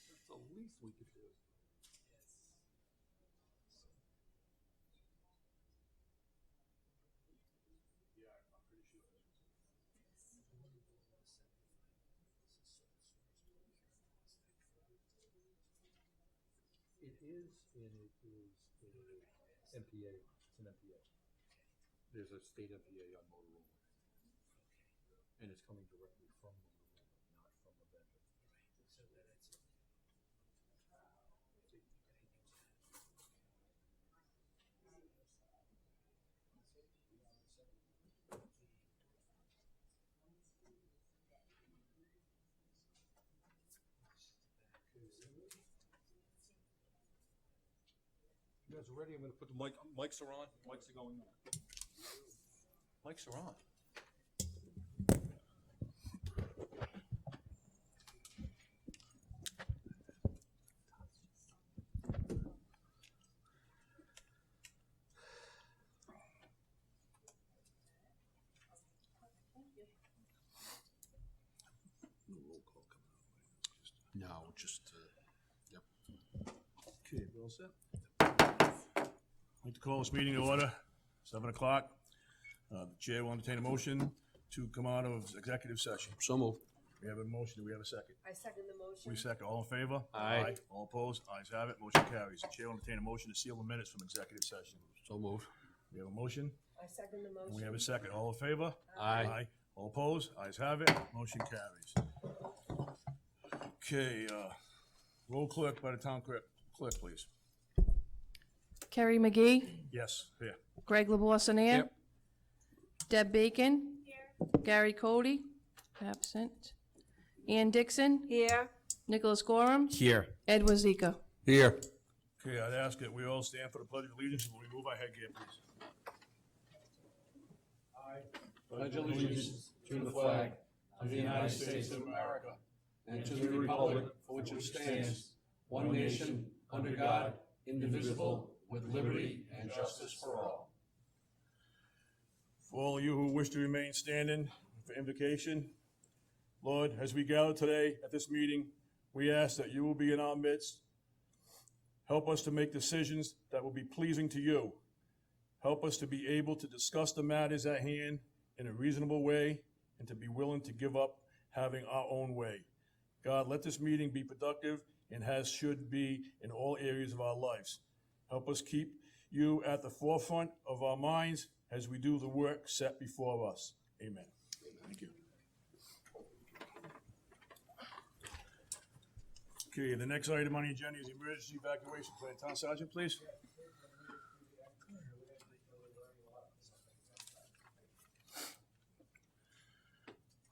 That's the least we could do. It is, and it is a MPA. It's an MPA. There's a state MPA on Motorola, and it's coming directly from Motorola, not from the vendor. You guys are ready? I'm going to put the mics are on. Mics are going on. Mics are on. Roll call coming up. No, just, yep. Okay, we all set? I'd like to call this meeting to order, 7 o'clock. The chair will entertain a motion to come out of executive session. So moved. We have a motion. Do we have a second? I second the motion. We second. All in favor? Aye. All opposed? Ayes have it. Motion carries. The chair will entertain a motion to seal the minutes from executive session. So moved. We have a motion. I second the motion. We have a second. All in favor? Aye. All opposed? Ayes have it. Motion carries. Okay, roll clerk by the town clerk, please. Kerry McGee, Yes, here. Greg LeBoissonniere. Yep. Deb Bacon. Gary Cody, absent. Ann Dixon, Here. Nicholas Gorham, Here. Ed Wazika. Here. Okay, I'd ask that we all stand for the pledge of allegiance. Will we move our headgear, please? Pledge allegiance to the flag of the United States of America and to the republic for which it stands, one nation, under God, indivisible, with liberty and justice for all. For all of you who wish to remain standing for invocation, Lord, as we gather today at this meeting, we ask that you will be in our midst. Help us to make decisions that will be pleasing to you. Help us to be able to discuss the matters at hand in a reasonable way and to be willing to give up having our own way. God, let this meeting be productive and as should be in all areas of our lives. Help us keep you at the forefront of our minds as we do the work set before us. Amen. Thank you. Okay, the next item on the agenda is the emergency evacuation plan. Town Sergeant, please.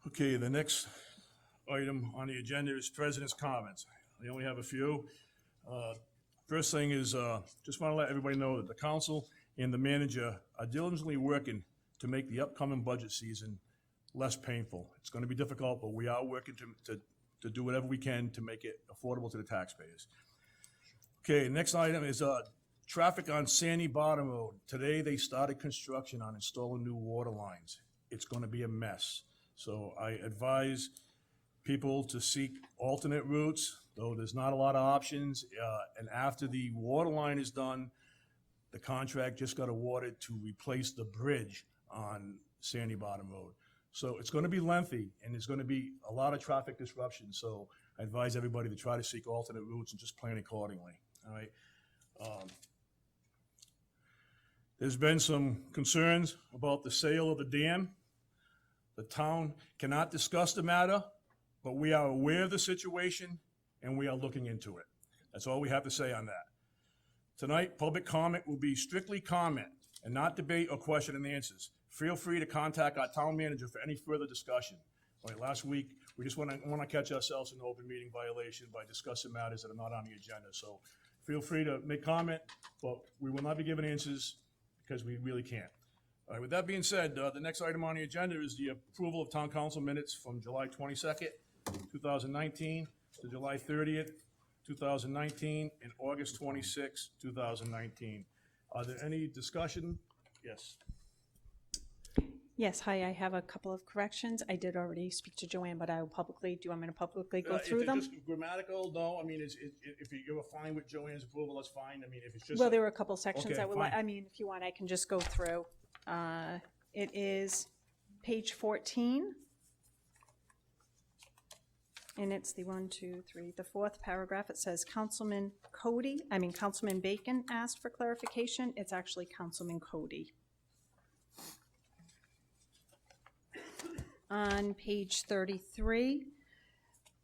Okay, the next item on the agenda is President's comments. I only have a few. First thing is, just want to let everybody know that the council and the manager are diligently working to make the upcoming budget season less painful. It's going to be difficult, but we are working to do whatever we can to make it affordable to the taxpayers. Okay, next item is traffic on Sandy Bottom Road. Today, they started construction on installing new water lines. It's going to be a mess. So I advise people to seek alternate routes, though there's not a lot of options. And after the water line is done, the contract just got awarded to replace the bridge on Sandy Bottom Road. So it's going to be lengthy, and there's going to be a lot of traffic disruption. So I advise everybody to try to seek alternate routes and just plan accordingly. All right. There's been some concerns about the sale of the dam. The town cannot discuss the matter, but we are aware of the situation and we are looking into it. That's all we have to say on that. Tonight, public comment will be strictly comment and not debate or question and answers. Feel free to contact our town manager for any further discussion. All right, last week, we just want to catch ourselves in an open meeting violation by discussing matters that are not on the agenda. So feel free to make comment, but we will not be giving answers because we really can't. All right, with that being said, the next item on the agenda is the approval of town council minutes from July 22nd, 2019 to July 30th, 2019, and August 26, 2019. Are there any discussion? Yes. Yes, hi, I have a couple of corrections. I did already speak to Joanne, but I will publicly, do you want me to publicly go through If them? it's just grammatical, no. I mean, if you're fine with Joanne's approval, that's fine. I mean, if it's just. Well, there were a couple sections Okay, I would like, I mean, if you want, I can just go through. It is page 14. And it's the the fourth paragraph. It says Councilman Bacon asked for clarification. It's actually Councilman Cody. On page 33,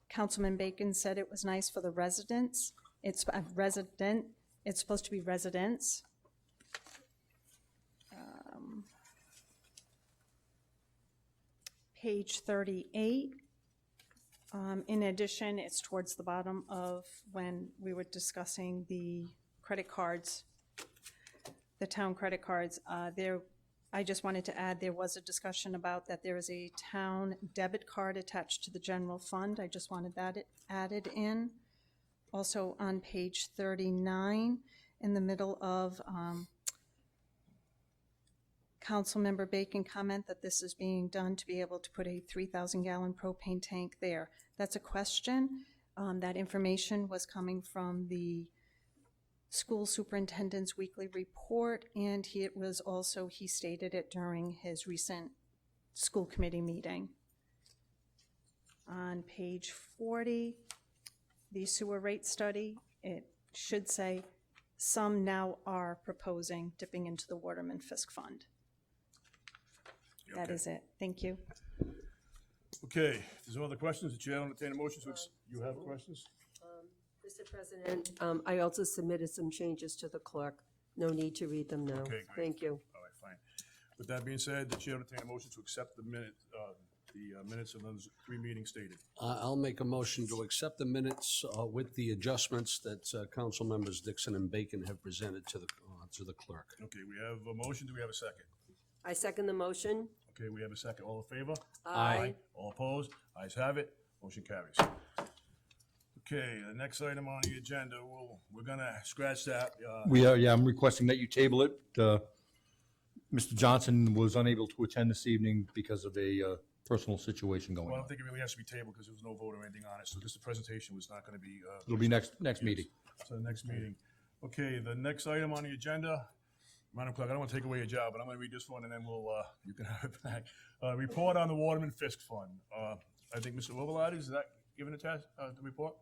Councilman Bacon said it was nice for the residents. It's supposed to be residents. Page 38. In addition, it's towards the bottom of when we were discussing the credit cards, the town credit cards. I just wanted to add, there was a discussion about that there is a town debit card attached to the general fund. I just wanted that added in. Also on page 39, in the middle of Councilmember Bacon comment that this is being done to be able to put a 3,000-gallon propane tank there. That's a question. That information was coming from the school superintendent's weekly report, and he stated it during his recent school committee meeting. On page 40, the sewer rate study, it should say some now are proposing dipping into the Waterman Fiske Fund. That Okay. is it. Thank you. Okay, if there's no other questions, the chair will entertain a motion to, you have questions? Mr. President, I also submitted some changes to the clerk. No need to read them now. Okay, great. Thank you. All right, fine. With that being said, the chair will entertain a motion to accept the minutes of those 3 meetings stated. I'll make a motion to accept the minutes with the adjustments that council members Dixon and Bacon have presented to the clerk. Okay, we have a motion. Do we have a second? I second the motion. Okay, we have a second. All in favor? Aye. All opposed? Ayes have it. Motion carries. Okay, the next item on the agenda, we're gonna scratch that. I'm requesting that you table it. Mr. Johnson was unable to attend this evening because of a personal situation going Well, I on. don't think it really has to be tabled because there was no vote or anything on it, so just the presentation was not gonna be. It'll be next meeting. So the next meeting. Okay, the next item on the agenda, Madam Clerk, I don't want to take away your job, but I'm gonna read this one and then you can have it back. Report on the Waterman Fiske Fund. I think Mr. Overlord, is that given the report?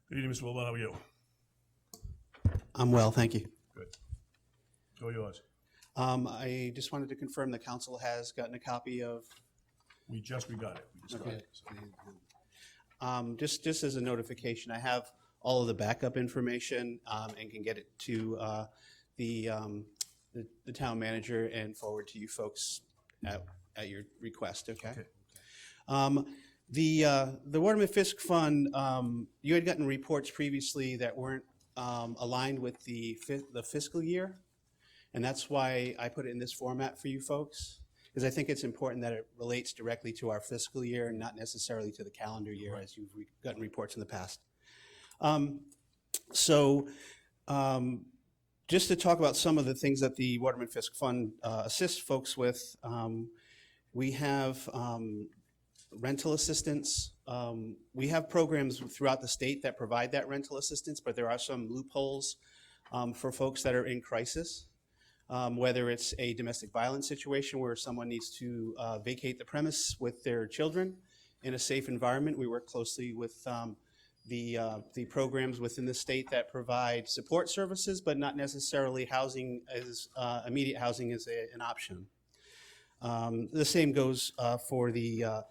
Good evening, Mr. Wilbur, how are you? I'm well, thank you. Good. It's all yours. I just wanted to confirm the council has gotten a copy of, We got it. We just got Okay. it. So. just as a notification, I have all of the backup information and can get it to the town manager and forward to you folks at your request, okay? Okay. The Waterman Fiske Fund, you had gotten reports previously that weren't aligned with the fiscal year, and that's why I put it in this format for you folks, because I think it's important that it relates directly to our fiscal year and not necessarily to the calendar year, as you've gotten reports in the past. Just to talk about some of the things that the Waterman Fiske Fund assists folks with, we have rental assistance. We have programs throughout the state that provide that rental assistance, but there are some loopholes for folks that are in crisis. Whether it's a domestic violence situation where someone needs to vacate the premise with their children in a safe environment, we work closely with the programs within the state that provide support services, but not necessarily housing as immediate housing is an option. The same goes for the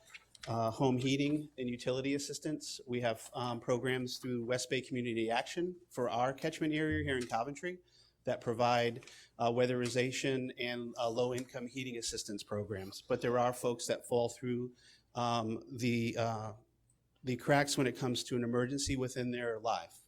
home heating and utility assistance. We have programs through West Bay Community Action for our catchment area here in Coventry that provide weatherization and low-income heating assistance programs. But there are folks that fall through the cracks when it comes to an emergency within their life.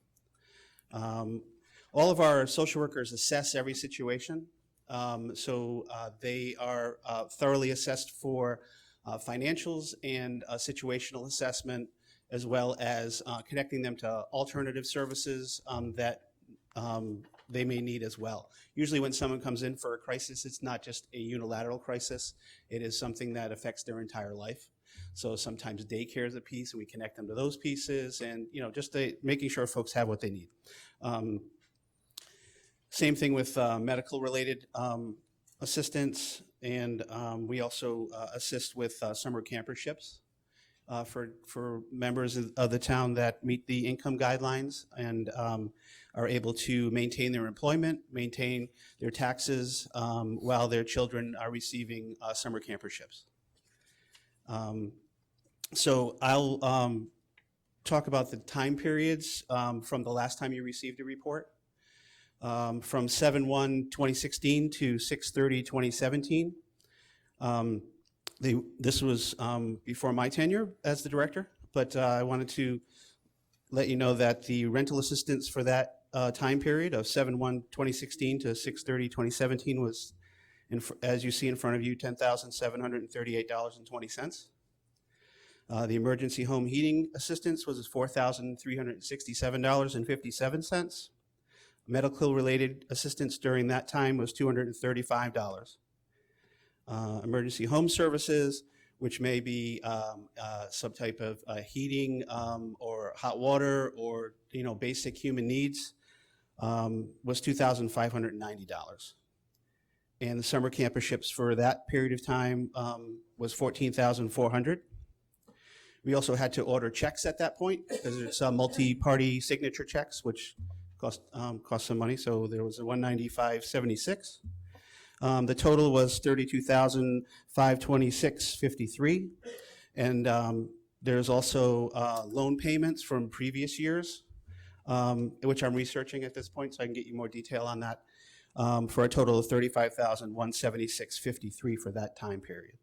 All of our social workers assess every situation They are thoroughly assessed for financials and situational assessment, as well as connecting them to alternative services that they may need as well. Usually when someone comes in for a crisis, it's not just a unilateral crisis. It is something that affects their entire life. So sometimes daycare is a piece, and we connect them to those pieces, and just making sure folks have what they need. Same thing with medical-related assistance, and we also assist with summer camperships for members of the town that meet the income guidelines and are able to maintain their employment, maintain their taxes while their children are receiving summer camperships. So I'll talk about the time periods from the last time you received a report. From 7/1/2016 to 6/30/2017. This was before my tenure as the director, but I wanted to let you know that the rental assistance for that time period of 7/1/2016 to 6/30/2017 was, as you see in front of you, $10,738.20. The emergency home heating assistance was $4,367.57. Medical-related assistance during that time was $235. Emergency home services, which may be some type of heating or hot water or basic human needs, was $2,590. And the summer camperships for that period of time was $14,400. We also had to order checks at that point because it's multi-party signature checks, which cost some money. So there was a $195.76. The total was $32,526.53, and there's also loan payments from previous years, which I'm researching at this point, so I can get you more detail on that, for a total of $35,176.53 for that time period.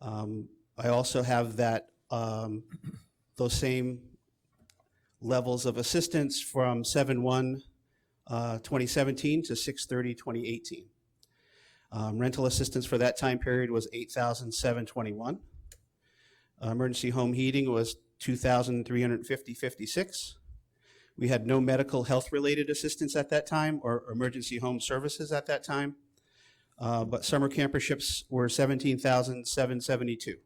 I also have that those same levels of assistance from 7/1/2017 to 6/30/2018. Rental assistance for that time period was $8,721. Emergency home heating was $2,350.56. We had no medical health-related assistance at that time or emergency home services at that time, but summer camperships were $17,772.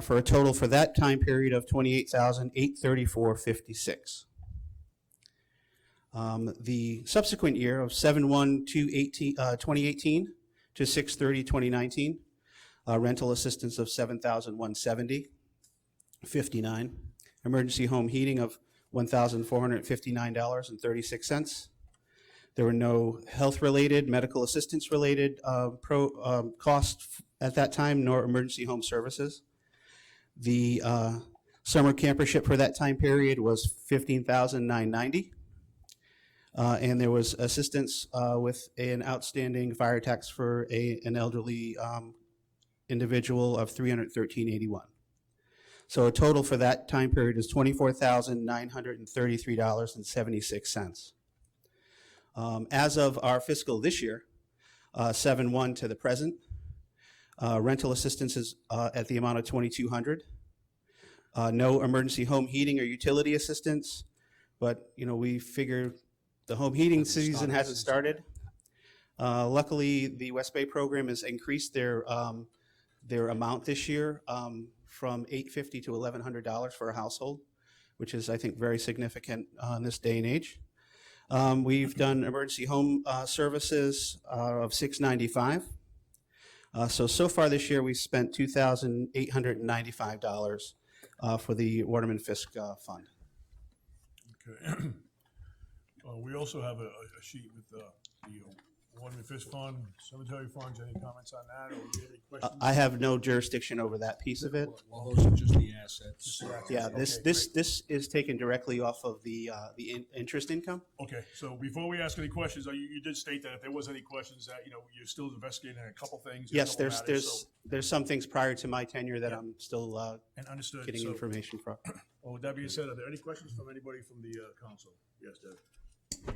For a total for that time period of $28,834.56. The subsequent year of 7/1/2018 to 6/30/2019, rental assistance of $7,170.59. Emergency home heating of $1,459.36. There were no health-related, medical assistance-related costs at that time, nor emergency home services. The summer campership for that time period was $15,990. And there was assistance with an outstanding fire tax for an elderly individual of $313.81. So a total for that time period is $24,933.76. As of our fiscal this year, 7/1 to the present, rental assistance is at the amount of $2,200. No emergency home heating or utility assistance, but we figure the home heating season hasn't started. Luckily, the West Bay program has increased their amount this year from $850 to $1,100 for a household, which is, I think, very significant in this day and age. We've done emergency home services of $695. So far this year, we've spent $2,895 for the Waterman Fiske Fund. Okay. We also have a sheet with the Waterman Fiske Fund, cemetery funds. Any comments on that, or any questions? I have no jurisdiction over that piece of it. Well, those are just the assets. Yeah, Okay, this is taken directly off of the interest income. Okay, so before we ask any questions, you did state that if there was any questions that, you're still investigating a couple things. Yes, there's some things prior to my tenure that I'm still and understood. getting information from. Well, with that being said, are there any questions from anybody from the council? Yes, Deb.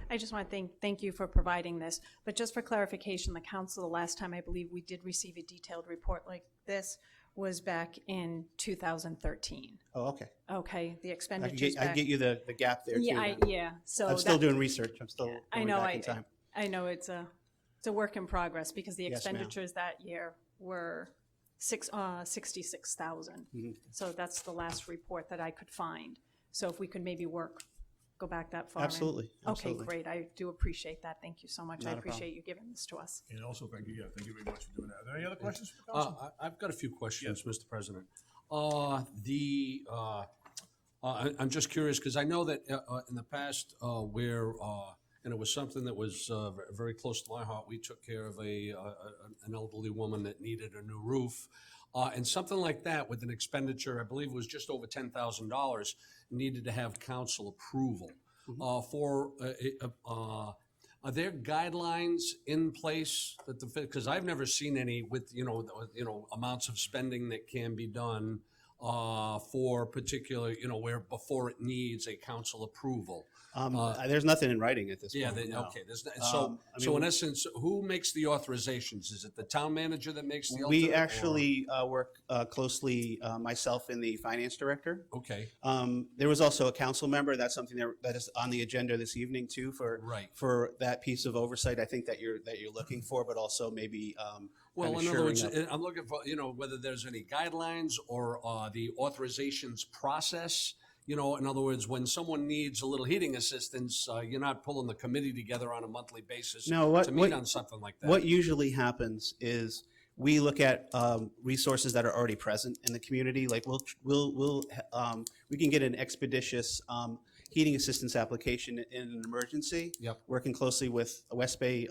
I just want to thank you for providing this. But just for clarification, the council, the last time I believe we did receive a detailed report like this was back in 2013. Oh, okay. Okay, the I expenditures can back. get you the gap there too. Yeah, then. yeah, so. I'm still that- doing research. I'm still I going know, back in time. I know it's a work in progress because the Yes, ma'am. expenditures that year were 66,000. Mm-hmm. So that's the last report that I could find. So if we could maybe go back that far. and- Absolutely, Okay, absolutely. great. I do appreciate that. Thank you so much. I Not a problem. appreciate you giving this to us. And also, thank you very much for doing that. Are there any other questions for the council? I've got a few questions, Yes. Mr. President. I'm just curious, because I know that in the past where, and it was something that was very close to my heart, we took care of an elderly woman that needed a new roof. And something like that with an expenditure, I believe it was just over $10,000, needed to have council approval. Are there guidelines in place that because I've never seen any with, amounts of spending that can be done for particular, where before it needs a council approval. There's nothing in writing at this Yeah, point. no. okay. So in essence, who makes the authorizations? Is it the town manager that makes the We ultimate, or- actually work closely, myself and the finance director. Okay, There was also a council member. That's something that is on the agenda this evening too Right. for that piece of oversight. I think that you're looking for, but also maybe well, kind of in other shoring words, up. I'm looking for, whether there's any guidelines or the authorizations process. In other words, when someone needs a little heating assistance, you're not pulling the committee together on a monthly basis No, to meet on something like that. What usually happens is we look at resources that are already present in the community. Like we can get an expeditious heating assistance application in an emergency. Yep. Working closely with West Bay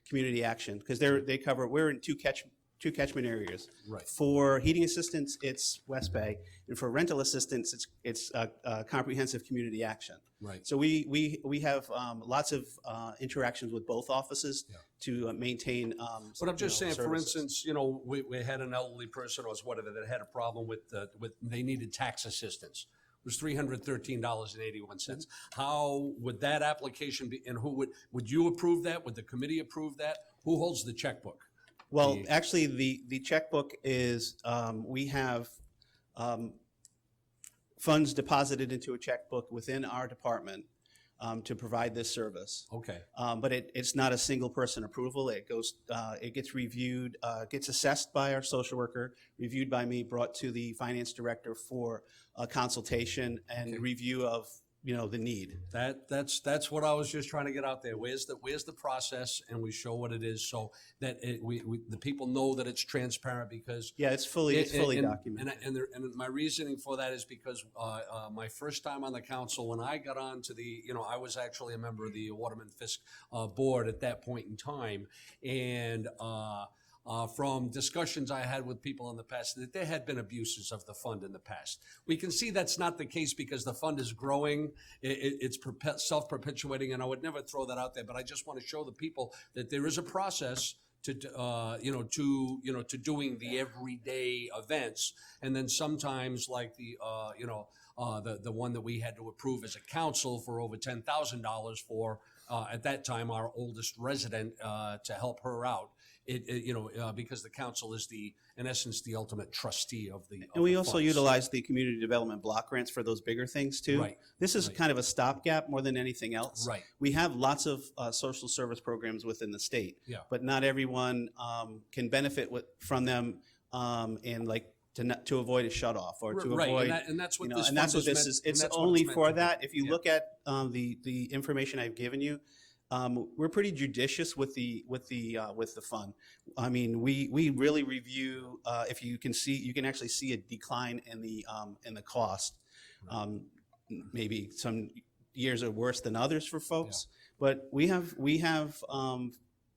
Community Action because we're in two catchment areas. Right. For heating assistance, it's West Bay, and for rental assistance, it's comprehensive community action. Right. So we have lots of interactions with both offices to maintain. But I'm just saying, for services. instance, we had an elderly person or whatever that had a problem with they needed tax assistance. It was $313.81. How would that application be, and who would you approve that? Would the committee approve that? Who holds the checkbook? Well, actually, the checkbook is, we have funds deposited into a checkbook within our department to provide this service. Okay. But it's not a single person approval. It gets reviewed, gets assessed by our social worker, reviewed by me, brought to the finance director for a consultation and review of the need. That's what I was just trying to get out there. Where's the process, and we show what it is, so that the people know that it's transparent, because Yeah, it's fully documented. And my reasoning for that is because my first time on the council, when I got on to I was actually a member of the Waterman Fiske board at that point in time, and from discussions I had with people in the past, that there had been abuses of the fund in the past. We can see that's not the case because the fund is growing, it's self-perpetuating, and I would never throw that out there, but I just want to show the people that there is a process to doing the everyday events, and then sometimes like the one that we had to approve as a council for over $10,000 for at that time our oldest resident to help her out. Because the council is in essence, the ultimate trustee of the. And we also utilize the community development block grants for those bigger things too. Right. This is kind of a stopgap more than anything else. Right. We have lots of social service programs within the state. Yeah. But not everyone can benefit from them to avoid a shut off or to Right, avoid. and that's what this and that's fund what is this meant- is. and It's that's what only it's meant for to be. that. If you Yeah. look at the information I've given you, we're pretty judicious with the fund. I mean, we really review. If you can actually see a decline in the cost. Maybe some years are worse than others for folks, but we have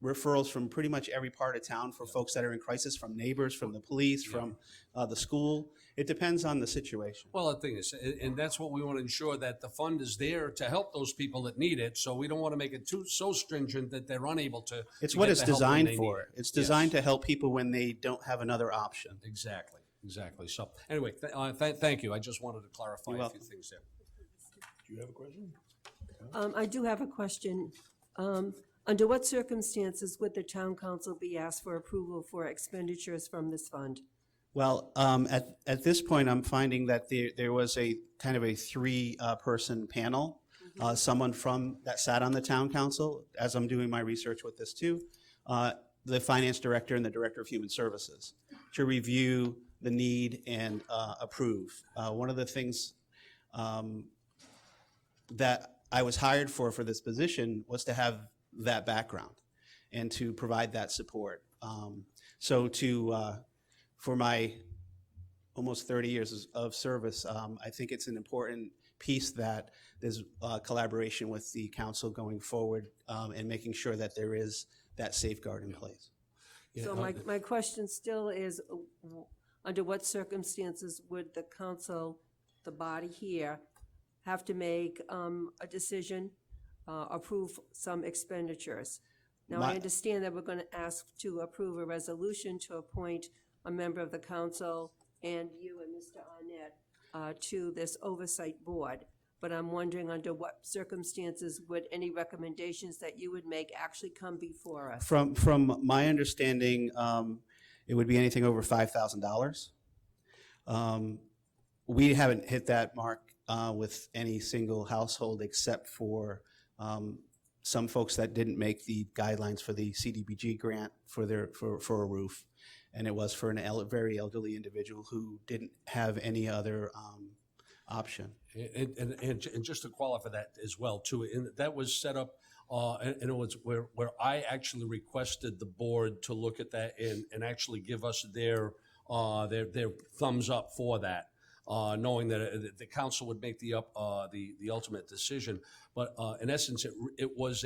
referrals from pretty much every part of town for folks that are in crisis, from neighbors, from the police, from the school. It depends on the situation. Well, the thing is, and that's what we want to ensure, that the fund is there to help those people that need it. So we don't want to make it so stringent that they're unable to. It's to what get it's the help when designed they for. need it. It's designed Yes. to help people when they don't have another option. Exactly. So anyway, thank you. I just wanted to clarify You're a few welcome. things there. Do you have a question? I do have a question. Under what circumstances would the town council be asked for approval for expenditures from this fund? Well, at this point, I'm finding that there was a kind of a three-person panel. Someone that sat on the town council, as I'm doing my research with this too, the finance director and the director of human services, to review the need and approve. One of the things that I was hired for this position was to have that background and to provide that support. For my almost 30 years of service, I think it's an important piece that there's collaboration with the council going forward and making sure that there is that safeguard in place. So my question still is, under what circumstances would the council, the body here, have to make a decision, approve some expenditures? Now, I understand that we're going to ask to approve a resolution to appoint a member of the council and you and Mr. Arnett to this oversight board. But I'm wondering under what circumstances would any recommendations that you would make actually come before us? From my understanding, it would be anything over $5,000. We haven't hit that mark with any single household except for some folks that didn't make the guidelines for the CDBG grant for a roof. And it was for a very elderly individual who didn't have any other option. And just to qualify that as well too, and that was set up, and it was where I actually requested the board to look at that and actually give us their thumbs up for that, knowing that the council would make the ultimate decision. But in essence, it was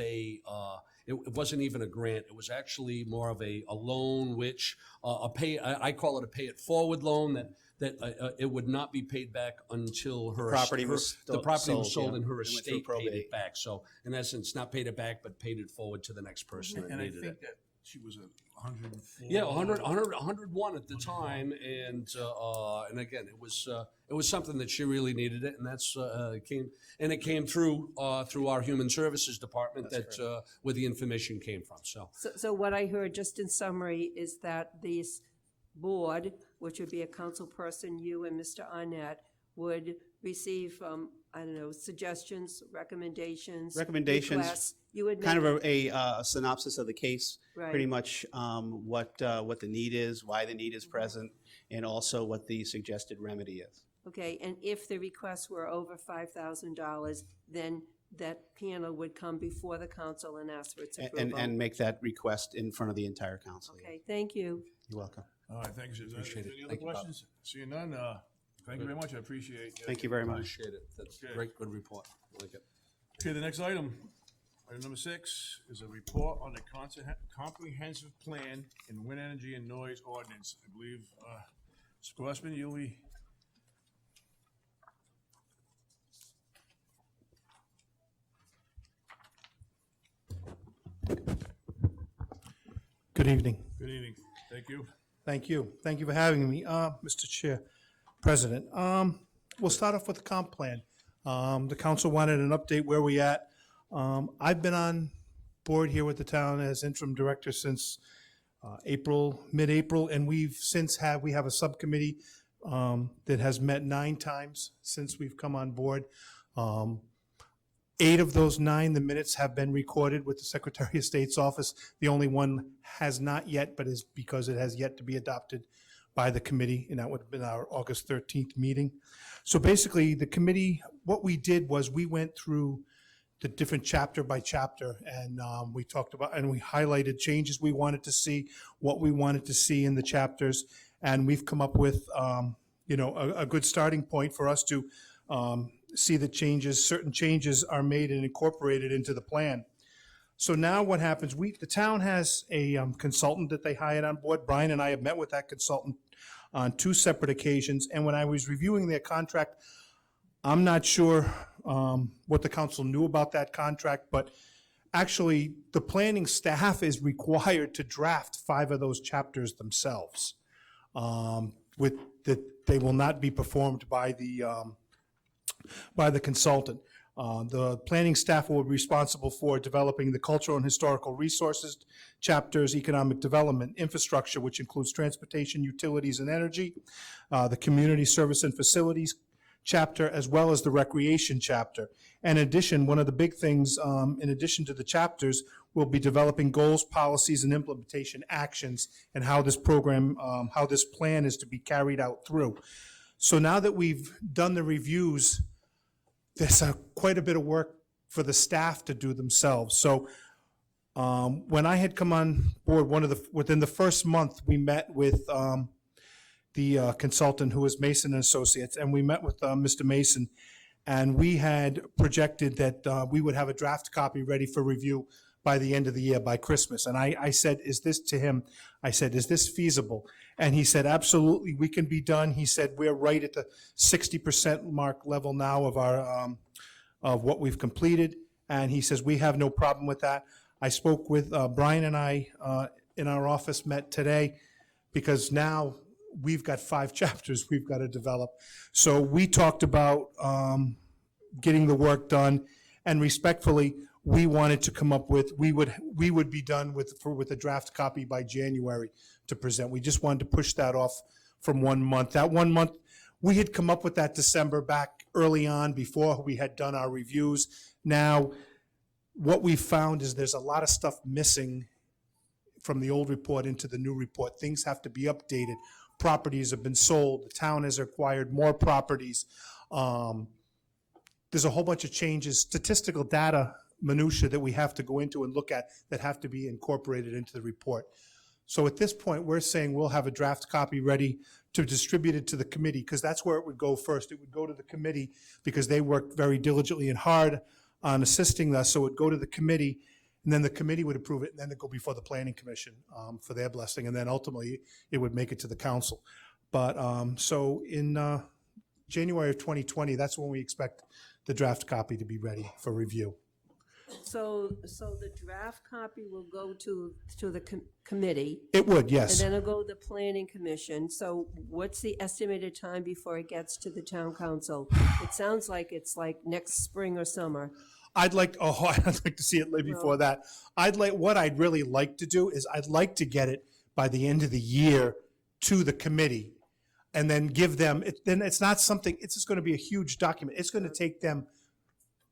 it wasn't even a grant. It was actually more of a loan, which I call it a pay it forward loan that it would not be paid back until the property was sold and her estate paid it back. So in essence, not paid it back, but paid it forward to the next person that needed it. And I think that she was 104. Yeah, 101 at the time, and again, it was something that she really needed it, and that's it came through our human services department where the information came from. So what I heard, just in summary, is that this board, which would be a council person, you and Mr. Arnett, would receive, suggestions, recommendations, requests. You would kind make of a synopsis of the case, Right. pretty much what the need is, why the need is present, and also what the suggested remedy is. Okay, and if the requests were over $5,000, then that panel would come before the council and ask for its approval. And make that request in front of the entire council. Okay, thank you. You're welcome. All right, thanks. Appreciate it. Any other Thank you, Bob. questions? Seeing none, thank you very much. I appreciate it. Thank you very much. Appreciate it. That's Okay. great, good report. I like it. Okay, the next item, item number 6, is a report on the comprehensive plan in wind energy and noise ordinance. I believe, Mr. Glassman, you'll be. Good evening. Good evening. Thank you. Thank you. Thank you for having me, Mr. Chair, President. We'll start off with the comp plan. The council wanted an update where we at. I've been on board here with the town as interim director since mid-April, and we have a subcommittee that has met 9 times since we've come on board. 8 of those 9, the minutes have been recorded with the Secretary of State's office. The only one has not yet, but is because it has yet to be adopted by the committee, and that would have been our August 13th meeting. So basically, the committee, what we did was we went through the different chapter by chapter, and we talked about, and we highlighted changes we wanted to see, what we wanted to see in the chapters, and we've come up with, a good starting point for us to see the certain changes are made and incorporated into the plan. So now what happens, the town has a consultant that they hired on board. Brian and I have met with that consultant on 2 separate occasions, and when I was reviewing their contract, I'm not sure what the council knew about that contract, but actually the planning staff is required to draft 5 of those chapters themselves. They will not be performed by the consultant. The planning staff will be responsible for developing the cultural and historical resources chapters, economic development, infrastructure, which includes transportation, utilities, and energy, the community service and facilities chapter, as well as the recreation chapter. In addition, one of the big things, in addition to the chapters, we'll be developing goals, policies, and implementation actions, and how this program, how this plan is to be carried out through. So now that we've done the reviews, there's quite a bit of work for the staff to do themselves. So when I had come on board, within the first month, we met with the consultant who was Mason and Associates, and we met with Mr. Mason, and we had projected that we would have a draft copy ready for review by the end of the year, by Christmas. And I said, is this to him? I said, is this feasible? And he said, absolutely, we can be done. He said, we're right at the 60% mark level now of our, of what we've completed. And he says, we have no problem with that. I spoke with, Brian and I, in our office, met today, because now we've got 5 chapters we've got to develop. So we talked about, getting the work done, and respectfully, we wanted to come up with, we would be done with a draft copy by January to present. We just wanted to push that off from 1 month. That 1 month, we had come up with that December back early on before we had done our reviews. Now, what we've found is there's a lot of stuff missing from the old report into the new report. Things have to be updated. Properties have been sold. The town has acquired more properties. There's a whole bunch of changes, statistical data minutia that we have to go into and look at that have to be incorporated into the report. So at this point, we're saying we'll have a draft copy ready to distribute it to the committee, because that's where it would go first. It would go to the committee because they worked very diligently and hard on assisting us. So it would go to the committee, and then the committee would approve it, and then it'd go before the planning commission for their blessing, and then ultimately it would make it to the council. But so in January of 2020, that's when we expect the draft copy to be ready for review. So the draft copy will go to the committee, It would, and yes. then it'll go to the planning commission. So what's the estimated time before it gets to the town council? It sounds like it's like next spring or summer. I'd like to see it before that. What I'd really like to do is I'd like to get it by the end of the year to the committee, and then give them, then it's not something, it's just going to be a huge document. It's going to take them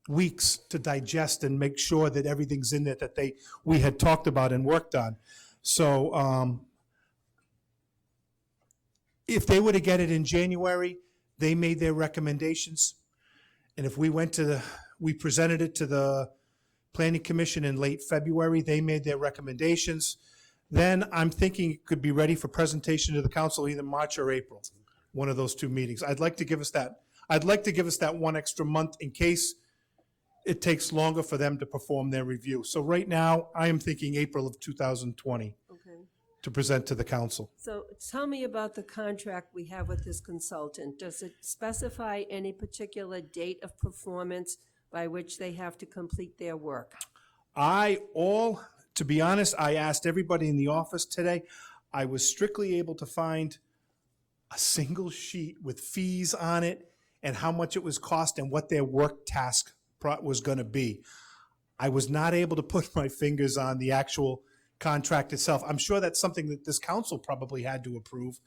weeks to digest and make sure that everything's in there that we had talked about and worked on. So if they were to get it in January, they made their recommendations. And if we presented it to the Planning Commission in late February, they made their recommendations. Then I'm thinking it could be ready for presentation to the council either March or April, one of those 2 meetings. I'd like to give us that 1 extra month in case it takes longer for them to perform their review. So right now, I am thinking April of 2020 Okay. to present to the council. So tell me about the contract we have with this consultant. Does it specify any particular date of performance by which they have to complete their work? To be honest, I asked everybody in the office today. I was strictly able to find a single sheet with fees on it and how much it was cost and what their work task was going to be. I was not able to put my fingers on the actual contract itself. I'm sure that's something that this council probably had to approve.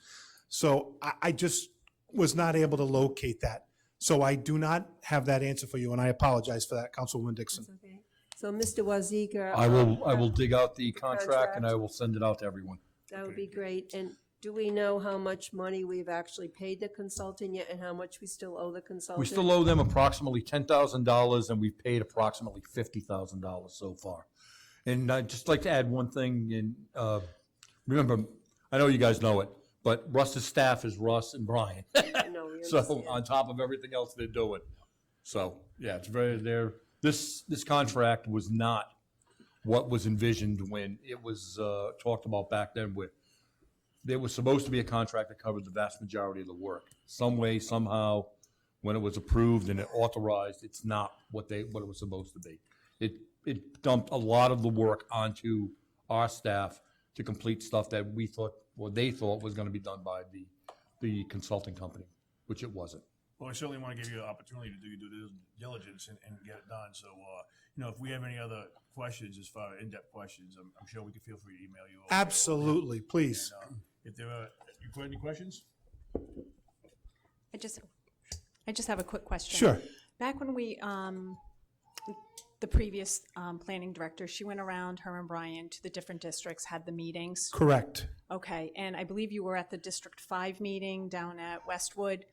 So I just was not able to locate that. So I do not have that answer for you, and I apologize for that, Councilwoman Dixon. That's okay. So, Mr. Wazeeka. I will dig out the contract and I will send it out to everyone. That would be great. And do we know how much money we've actually paid the consultant yet and how much we still owe the consultant? We still owe them approximately $10,000 and we've paid approximately $50,000 so far. And I'd just like to add one thing. Remember, I know you guys know it, but Russ's staff is Russ and Brian. No, we So understand. on top of everything else they're doing. So, yeah, it's this contract was not what was envisioned when it was talked about back then, where there was supposed to be a contract that covered the vast majority of the work. Some way, somehow, when it was approved and it authorized, it's not what it was supposed to be. It dumped a lot of the work onto our staff to complete stuff that they thought was going to be done by the consulting company, which it wasn't. Well, I certainly want to give you an opportunity to do your due diligence and get it done. So, if we have any other questions, as far as in-depth questions, I'm sure we can feel free to email you. Absolutely, please. And, if there are, you put any questions? I just have a quick question. Sure. Back when we, the previous planning director, she went around, her and Brian, to the different districts, had the meetings. Correct. Okay, and I believe you were at the District 5 meeting down at Westwood.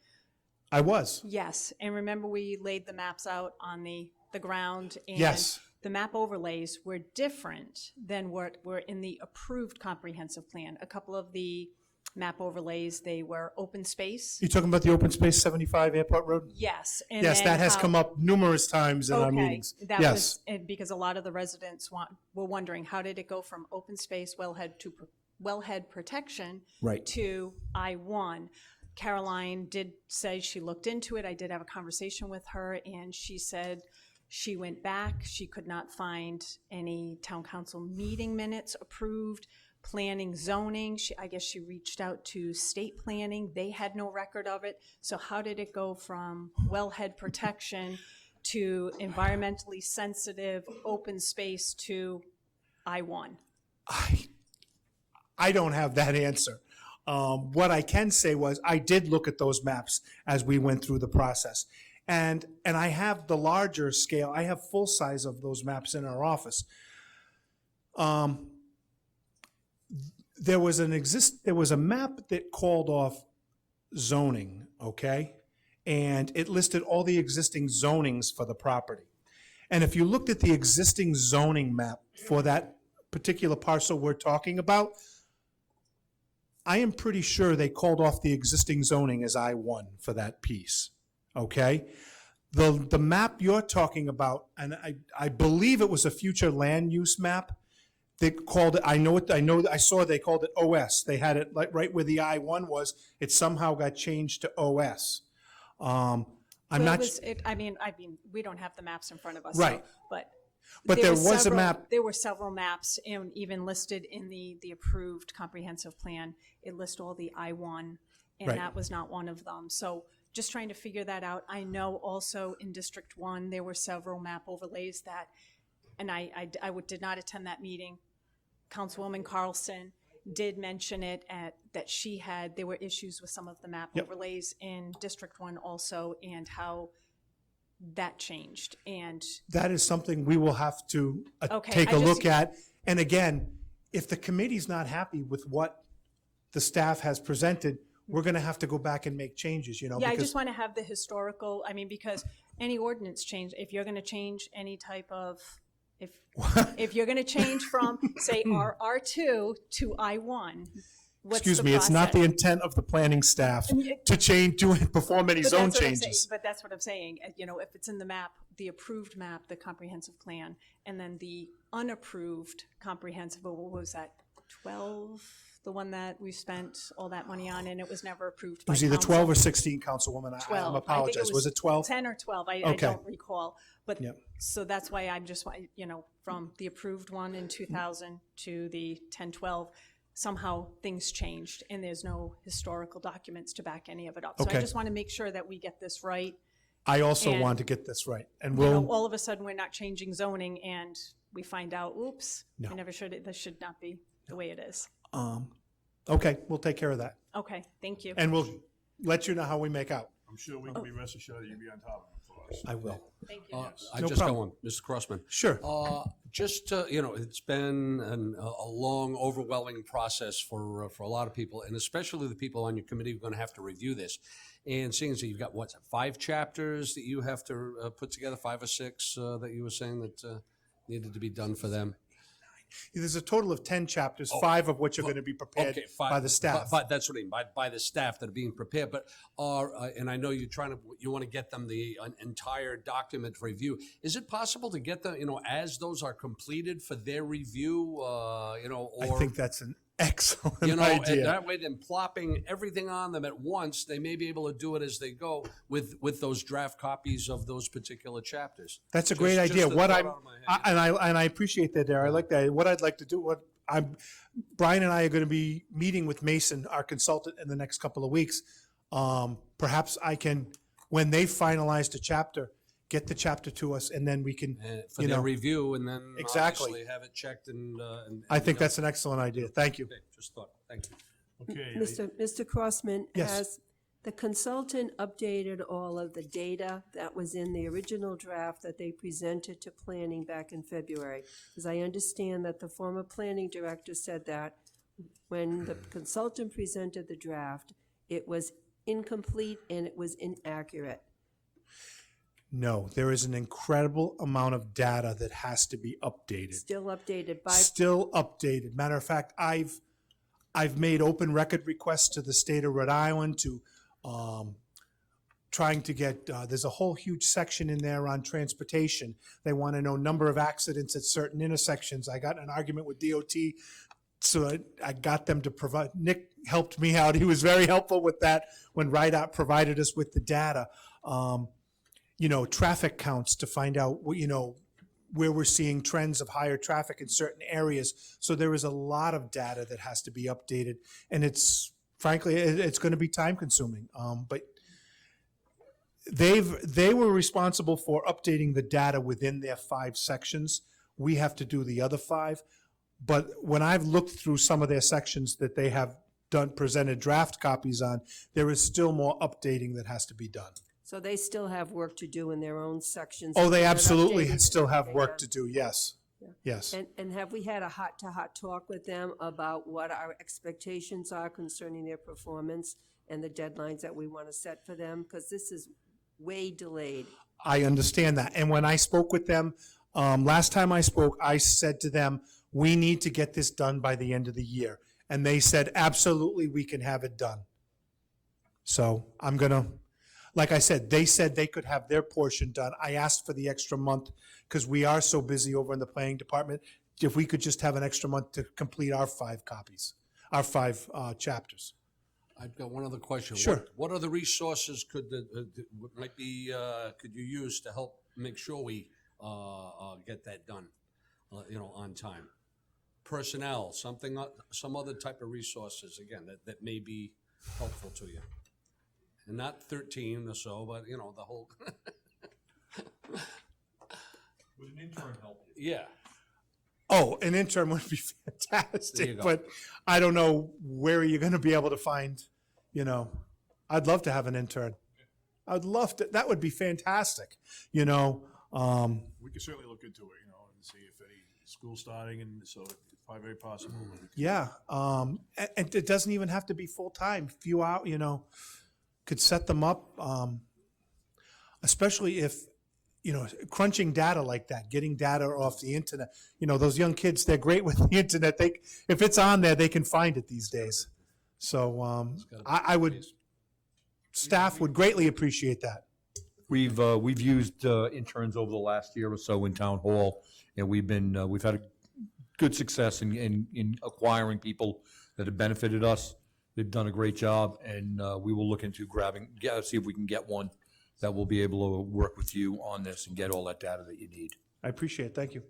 I was. Yes, and remember we laid the maps out on the ground? And Yes. the map overlays were different than what were in the approved comprehensive plan. A couple of the map overlays, they were open space. You talking about the open space 75 Airport Road? Yes. And Yes, then that has how- come up numerous times in our Okay, meetings. that Yes. was, and because a lot of the residents were wondering, how did it go from open space wellhead protection Right. to I-1? Caroline did say she looked into it. I did have a conversation with her, and she said she went back. She could not find any town council meeting minutes approved. Planning, zoning, I guess she reached out to state planning. They had no record of it. So how did it go from wellhead protection to environmentally sensitive open space to I-1? I don't have that answer. What I can say was I did look at those maps as we went through the process. And I have the larger scale. I have full size of those maps in our office. There was a map that called off zoning, okay? And it listed all the existing zonings for the property. And if you looked at the existing zoning map for that particular parcel we're talking about, I am pretty sure they called off the existing zoning as I-1 for that piece, okay? The map you're talking about, and I believe it was a future land use map, they called it, I saw they called it OS. They had it like right where the I-1 was. It somehow got changed to OS. I'm not. I mean, we don't have the maps in front of us. Right. So, But there was a several- map. There were several maps, and even listed in the approved comprehensive plan. It lists all the I-1, and Right. that was not one of them. So just trying to figure that out. I know also in District 1, there were several map overlays that, and I did not attend that meeting. Councilwoman Carlson did mention it there were issues with some of the map Yep. overlays in District 1 also, and how that changed. And That is something we will have to Okay, take I a just- look at. And again, if the committee's not happy with what the staff has presented, we're going to have to go back and make changes, yeah, I because just want to have the historical, because any ordinance change, if you're going to change any type of, if you're going to change from, say, R2 to I-1, what's excuse the me, it's not the process? intent of the planning staff it- to perform any But zone that's what I'm saying- changes. But that's what I'm saying, if it's in the map, the approved map, the comprehensive plan, and then the unapproved comprehensive, what was that, 12? The one that we spent all that money on, and it was never approved It by was either council. 12 or 16, Councilwoman. I 12. I think apologize. Was it 12? 10 or 12, I Okay. don't recall. But, Yep. so that's why I'm just, from the approved one in 2000 to the 10-12, somehow things changed, and there's no historical documents to back any of it up. So I Okay. just want to make sure that we get this right. I also And- want to get this right. And All of a sudden, we're not changing zoning, and we find out, oops, No. we never should, this should not be the way it is. okay, we'll take care of that. Okay, thank you. And we'll let you know how we make out. I'm sure we can be rest assured that you'll be on top of it for us. I will. Thank you. I No just got problem. one, Mr. Crossman. Sure. It's been a long, overwhelming process for a lot of people, and especially the people on your committee who are going to have to review this. And seeing as you've got, 5 chapters that you have to put together, 5 or 6 that you were saying that needed to be done for them? There's a total of 10 chapters, 5 of which are going to be prepared Okay, by the staff. But that's what I mean, by the staff that are being prepared. But and I know you want to get them the entire document review. Is it possible to get them, as those are completed for their review, or I think that's an excellent and idea. that way, then plopping everything on them at once, they may be able to do it as they go with those draft copies of those particular chapters. That's a great idea. a What thought I'm, out of my head. and I appreciate that, Darren. I like that. What I'd like to do, Brian and I are going to be meeting with Mason, our consultant, in the next couple of weeks. Perhaps when they finalize the chapter, get the chapter to us, and then we can, For you their know, review, and then Exactly. obviously have it checked and. I think that's an excellent idea. Thank you. Okay, just thought, thank you. Okay, Mr. Crossman, Yes. has the consultant updated all of the data that was in the original draft that they presented to planning back in February? Because I understand that the former planning director said that when the consultant presented the draft, it was incomplete and it was inaccurate. No, there is an incredible amount of data that has to be updated. Still updated by, Still updated. Matter of fact, I've made open record requests to the state of Rhode Island to trying to get. There's a whole huge section in there on transportation. They want to know number of accidents at certain intersections. I got in an argument with DOT, so I got them to provide. Nick helped me out. He was very helpful with that when RIDOT provided us with the data. You know, traffic counts to find out, you know, where we're seeing trends of higher traffic in certain areas. So there is a lot of data that has to be updated, and it's frankly, it's going to be time consuming. But they were responsible for updating the data within their 5 sections. We have to do the other 5. But when I've looked through some of their sections that they have presented draft copies on, there is still more updating that has to be done. so they still have work to do in their own sections. Oh, they They're not absolutely updated still have everything work on- to do, yes. Yes. And have we had a heart-to-heart talk with them about what our expectations are concerning their performance and the deadlines that we want to set for them? Because this is way delayed. I understand that. And when I spoke with them, last time I spoke, I said to them, we need to get this done by the end of the year. And they said, absolutely, we can have it done. So I'm going to, like I said, they said they could have their portion done. I asked for the extra month because we are so busy over in the planning department. If we could just have an extra month to complete our 5 copies, our 5 chapters. I've got one other question. Sure. What other resources could could you use to help make sure we get that done, on time? Personnel, some other type of resources, again, that may be helpful to you. And not 13 or so, but, the whole. would an intern help you? Yeah. Oh, an intern would be There you fantastic, go. but I don't know where you're going to be able to find, I'd love to have an intern. I'd love to, that would be fantastic, We can certainly look into it, and see if any school starting, and so it's probably very possible. that we can- Yeah, and it doesn't even have to be full-time, few out, could set them up, especially if, crunching data like that, getting data off the internet. Those young kids, they're great with the internet. If it's on there, they can find it these days. So I would, staff would greatly appreciate that. We've used interns over the last year or so in town hall, and we've had a good success in acquiring people that have benefited us. They've done a great job, and we will look into see if we can get one that will be able to work with you on this and get all that data that you need. I appreciate it, thank you.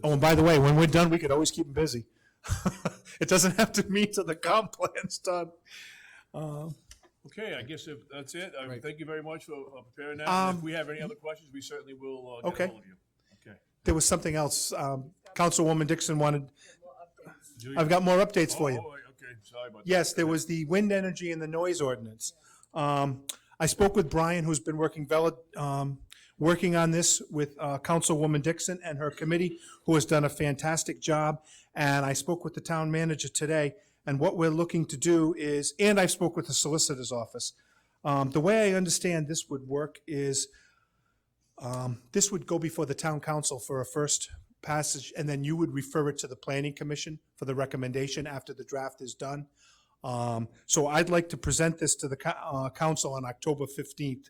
Oh, and by the way, when we're done, we could always keep them busy. It doesn't have to mean till the comp plan's done. Okay, I guess if that's it, Right. thank you very much for preparing that. And if Um, we have any other questions, we certainly will get okay. hold of you. Okay. There was something else. Councilwoman Dixon wanted, I've got more updates for you. Oh, okay, sorry about that. Yes, there was the wind energy and the noise ordinance. I spoke with Brian, who's been working on this with Councilwoman Dixon and her committee, who has done a fantastic job. And I spoke with the town manager today, and what we're looking to do is, and I spoke with the solicitor's office. The way I understand this would work is this would go before the town council for a first passage, and then you would refer it to the planning commission for the recommendation after the draft is done. So I'd like to present this to the council on October 15th.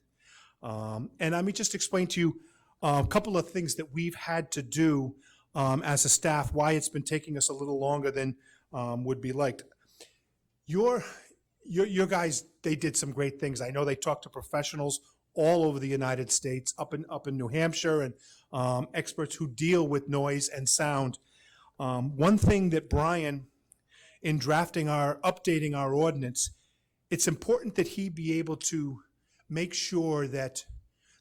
And let me just explain to you a couple of things that we've had to do as a staff, why it's been taking us a little longer than would be liked. Your guys, they did some great things. I know they talked to professionals all over the United States, up in New Hampshire, and experts who deal with noise and sound. One thing that Brian, in updating our ordinance, it's important that he be able to make sure that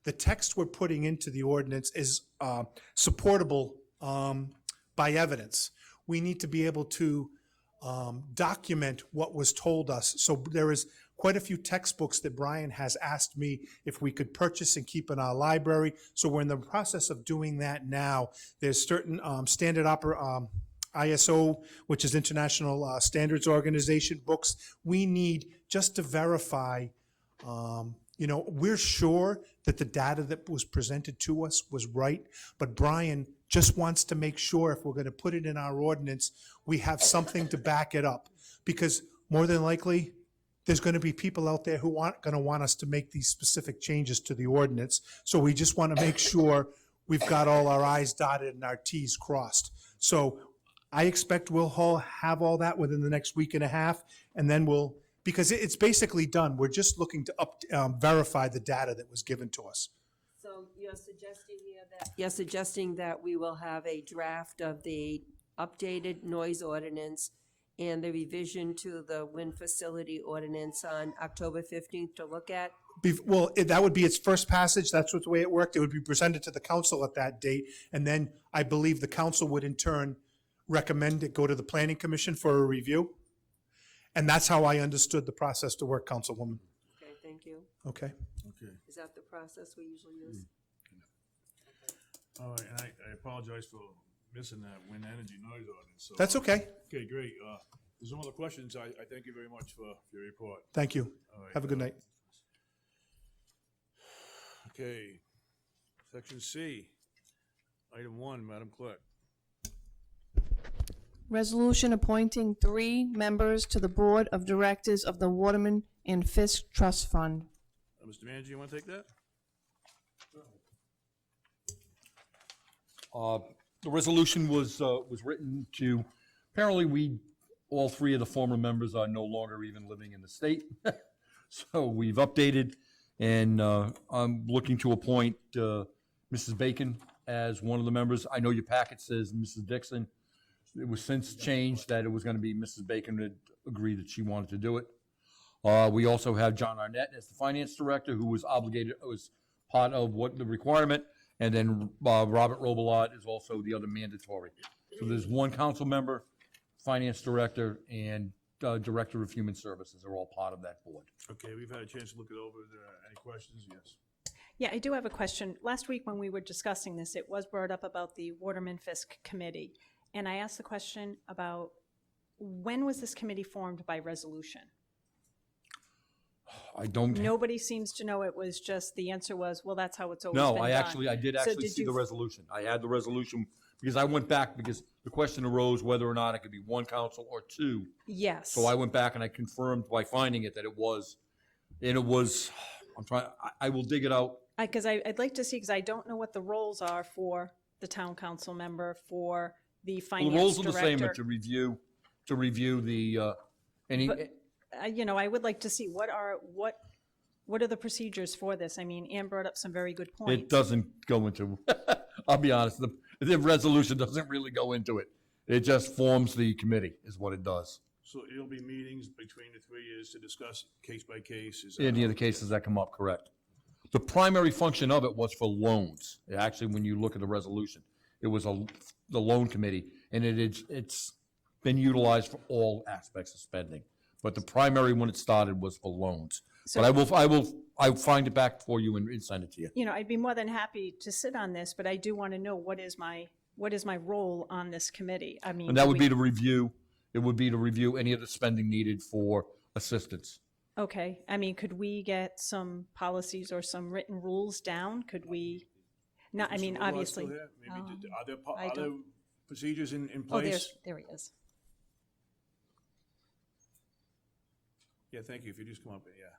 the text we're putting into the ordinance is supportable by evidence. We need to be able to document what was told us. So there is quite a few textbooks that Brian has asked me if we could purchase and keep in our library. So we're in the process of doing that now. There's certain standard ISO, which is International Standards Organization books, we need just to verify, we're sure that the data that was presented to us was right, but Brian just wants to make sure if we're going to put it in our ordinance, we have something to back it up. Because more than likely, there's going to be people out there who aren't going to want us to make these specific changes to the ordinance. So we just want to make sure we've got all our I's dotted and our T's crossed. So I expect we'll all have all that within the next week and a half, and then because it's basically done. We're just looking to verify the data that was given to us. So you're suggesting that we will have a draft of the updated noise ordinance and the revision to the wind facility ordinance on October 15th to look at? Well, that would be its first passage. That's what the way it worked. It would be presented to the council at that date, and then I believe the council would in turn recommend it go to the planning commission for a review. And that's how I understood the process to work, Councilwoman. Okay, thank you. Okay? Okay. Is that the process we usually use? All right, and I apologize for missing that wind energy noise ordinance. So, That's okay. Okay, great. There's no other questions. I thank you very much for your report. Thank you. All right, Have a good night. Okay, section C, item 1, Madam Clerk. Resolution appointing 3 members to the Board of Directors of the Waterman and Fiske Trust Fund. Mr. Manager, you want to take that? The resolution was written to, apparently all 3 of the former members are no longer even living in the state. So we've updated, and I'm looking to appoint Mrs. Bacon as one of the members. I know your packet says Mrs. Dixon. It was since changed that it was going to be Mrs. Bacon that agreed that she wanted to do it. We also have John Arnett as the finance director, who was obligated, was part of what the requirement, and then Robert Robillard is also the other mandatory. So there's 1 council member, finance director, and director of human services are all part of that board. Okay, we've had a chance to look it over. Any questions? Yes. Yeah, I do have a question. Last week when we were discussing this, it was brought up about the Waterman Fiske Committee. And I asked the question about when was this committee formed by resolution? I don't. Nobody seems to know. It was just, the answer was, well, that's how it's always been No, done. I did actually see the resolution. I had the resolution because I went back because the question arose whether or not it could be 1 council or 2. Yes. So I went back and I confirmed by finding it that it was, and it was, I will dig it out. Because I'd like to see, because I don't know what the roles are for the town council member, for the finance The roles are director. the same, but to review the, any, I would like to see what are the procedures for this? I mean, Ann brought up some very good points. it doesn't go into, I'll be honest, the resolution doesn't really go into it. It just forms the committee is what it does. So it'll be meetings between the 3 years to discuss case by case? Any of the cases that come up, correct. The primary function of it was for loans. Actually, when you look at the resolution, it was the loan committee, and it's been utilized for all aspects of spending. But the primary when it started was for loans. So- But I'll find it back for you and send it to you. I'd be more than happy to sit on this, but I do want to know what is my role on this committee? I mean, And that would be to review, it would be to review any of the spending needed for assistance. okay. I mean, could we get some policies or some written rules down? Could we? No, I mean, Mr. Robillard obviously. still here? Maybe I are there don't- procedures in Oh, place? there he is. Yeah, thank you. If you just come up, yeah.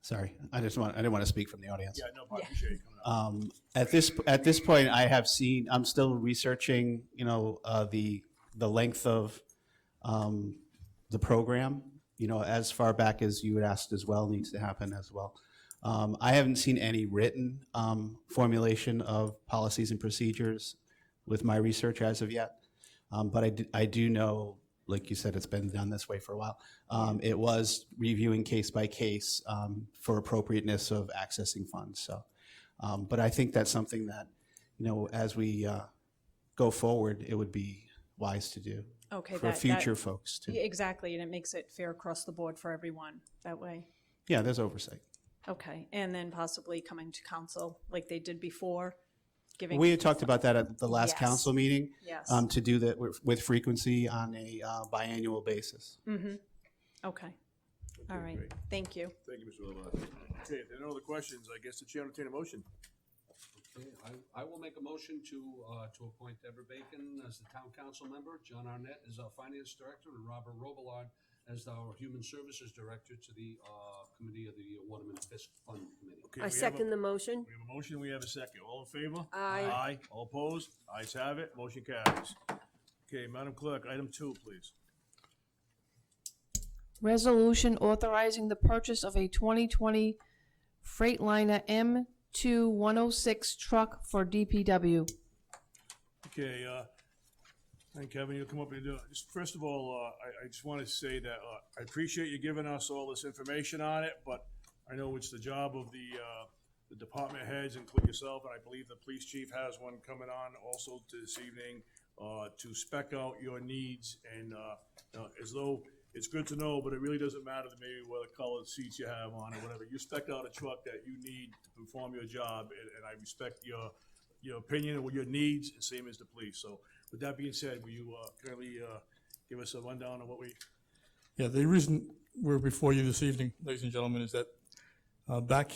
Sorry, I didn't want to speak from the audience. Yeah, no, I appreciate you coming up. At this point, I'm still researching, the length of the program, as far back as you had asked as well, needs to happen as well. I haven't seen any written formulation of policies and procedures with my research as of yet. But I do know, like you said, it's been done this way for a while. It was reviewing case by case for appropriateness of accessing funds. So, but I think that's something that, as we go forward, it would be wise to do Okay, for future folks too. Yeah, exactly, and it makes it fair across the board for everyone that way. Yeah, there's oversight. Okay, and then possibly coming to council like they did before, giving. We had talked about that at the last Yes. council meeting. Yes. To do that with frequency on a biannual basis. Okay, all right, great. thank you. Thank you, Mr. Levon. Okay, if there are no other questions, I guess the chair will entertain a motion. Okay, I will make a motion to appoint Deborah Bacon as the town council member, John Arnett as our finance director, and Robert Robillard as our human services director to the committee of the Waterman Fiske Fund Committee. Okay, I we have a- second the motion. We have a motion, we have a second. All in favor? Aye. Aye. All opposed? Ayes have it, motion carries. Okay, Madam Clerk, item 2, please. Resolution authorizing the purchase of a 2020 Freightliner M2106 truck for DPW. Okay, and Kevin, you'll come up and do it. Just first of all, I just want to say that I appreciate you giving us all this information on it, but I know it's the job of the department heads, including yourself, and I believe the police chief has one coming on also this evening, to spec out your needs, and as though it's good to know, but it really doesn't matter to me what color seats you have on or whatever. You spec out a truck that you need to perform your job, and I respect your opinion and your needs, same as the police. So with that being said, will you kindly give us a rundown of what we... Yeah, the reason we're before you this evening, ladies and gentlemen, is that back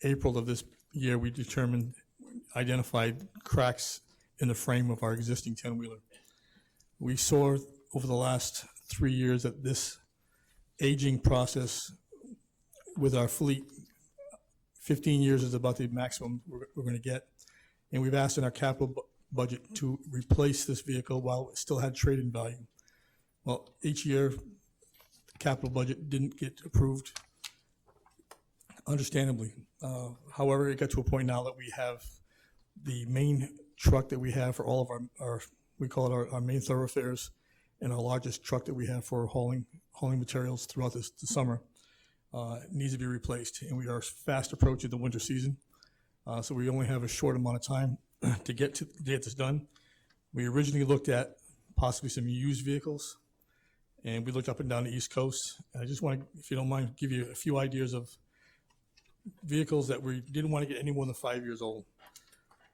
April of this year, we identified cracks in the frame of our existing 10-wheeler. We saw over the last 3 years that this aging process with our fleet, 15 years is about the maximum we're going to get. And we've asked in our capital budget to replace this vehicle while it still had trade-in value. Well, each year, the capital budget didn't get approved, understandably. However, it got to a point now that we have the main truck that we have for all of our we call it our main thoroughfares, and our largest truck that we have for hauling materials throughout the summer needs to be replaced. And we are fast approaching the winter season, so we only have a short amount of time to get this done. We originally looked at possibly some used vehicles, and we looked up and down the East Coast. And I just want to, if you don't mind, give you a few ideas of vehicles that we didn't want to get any more than 5 years old.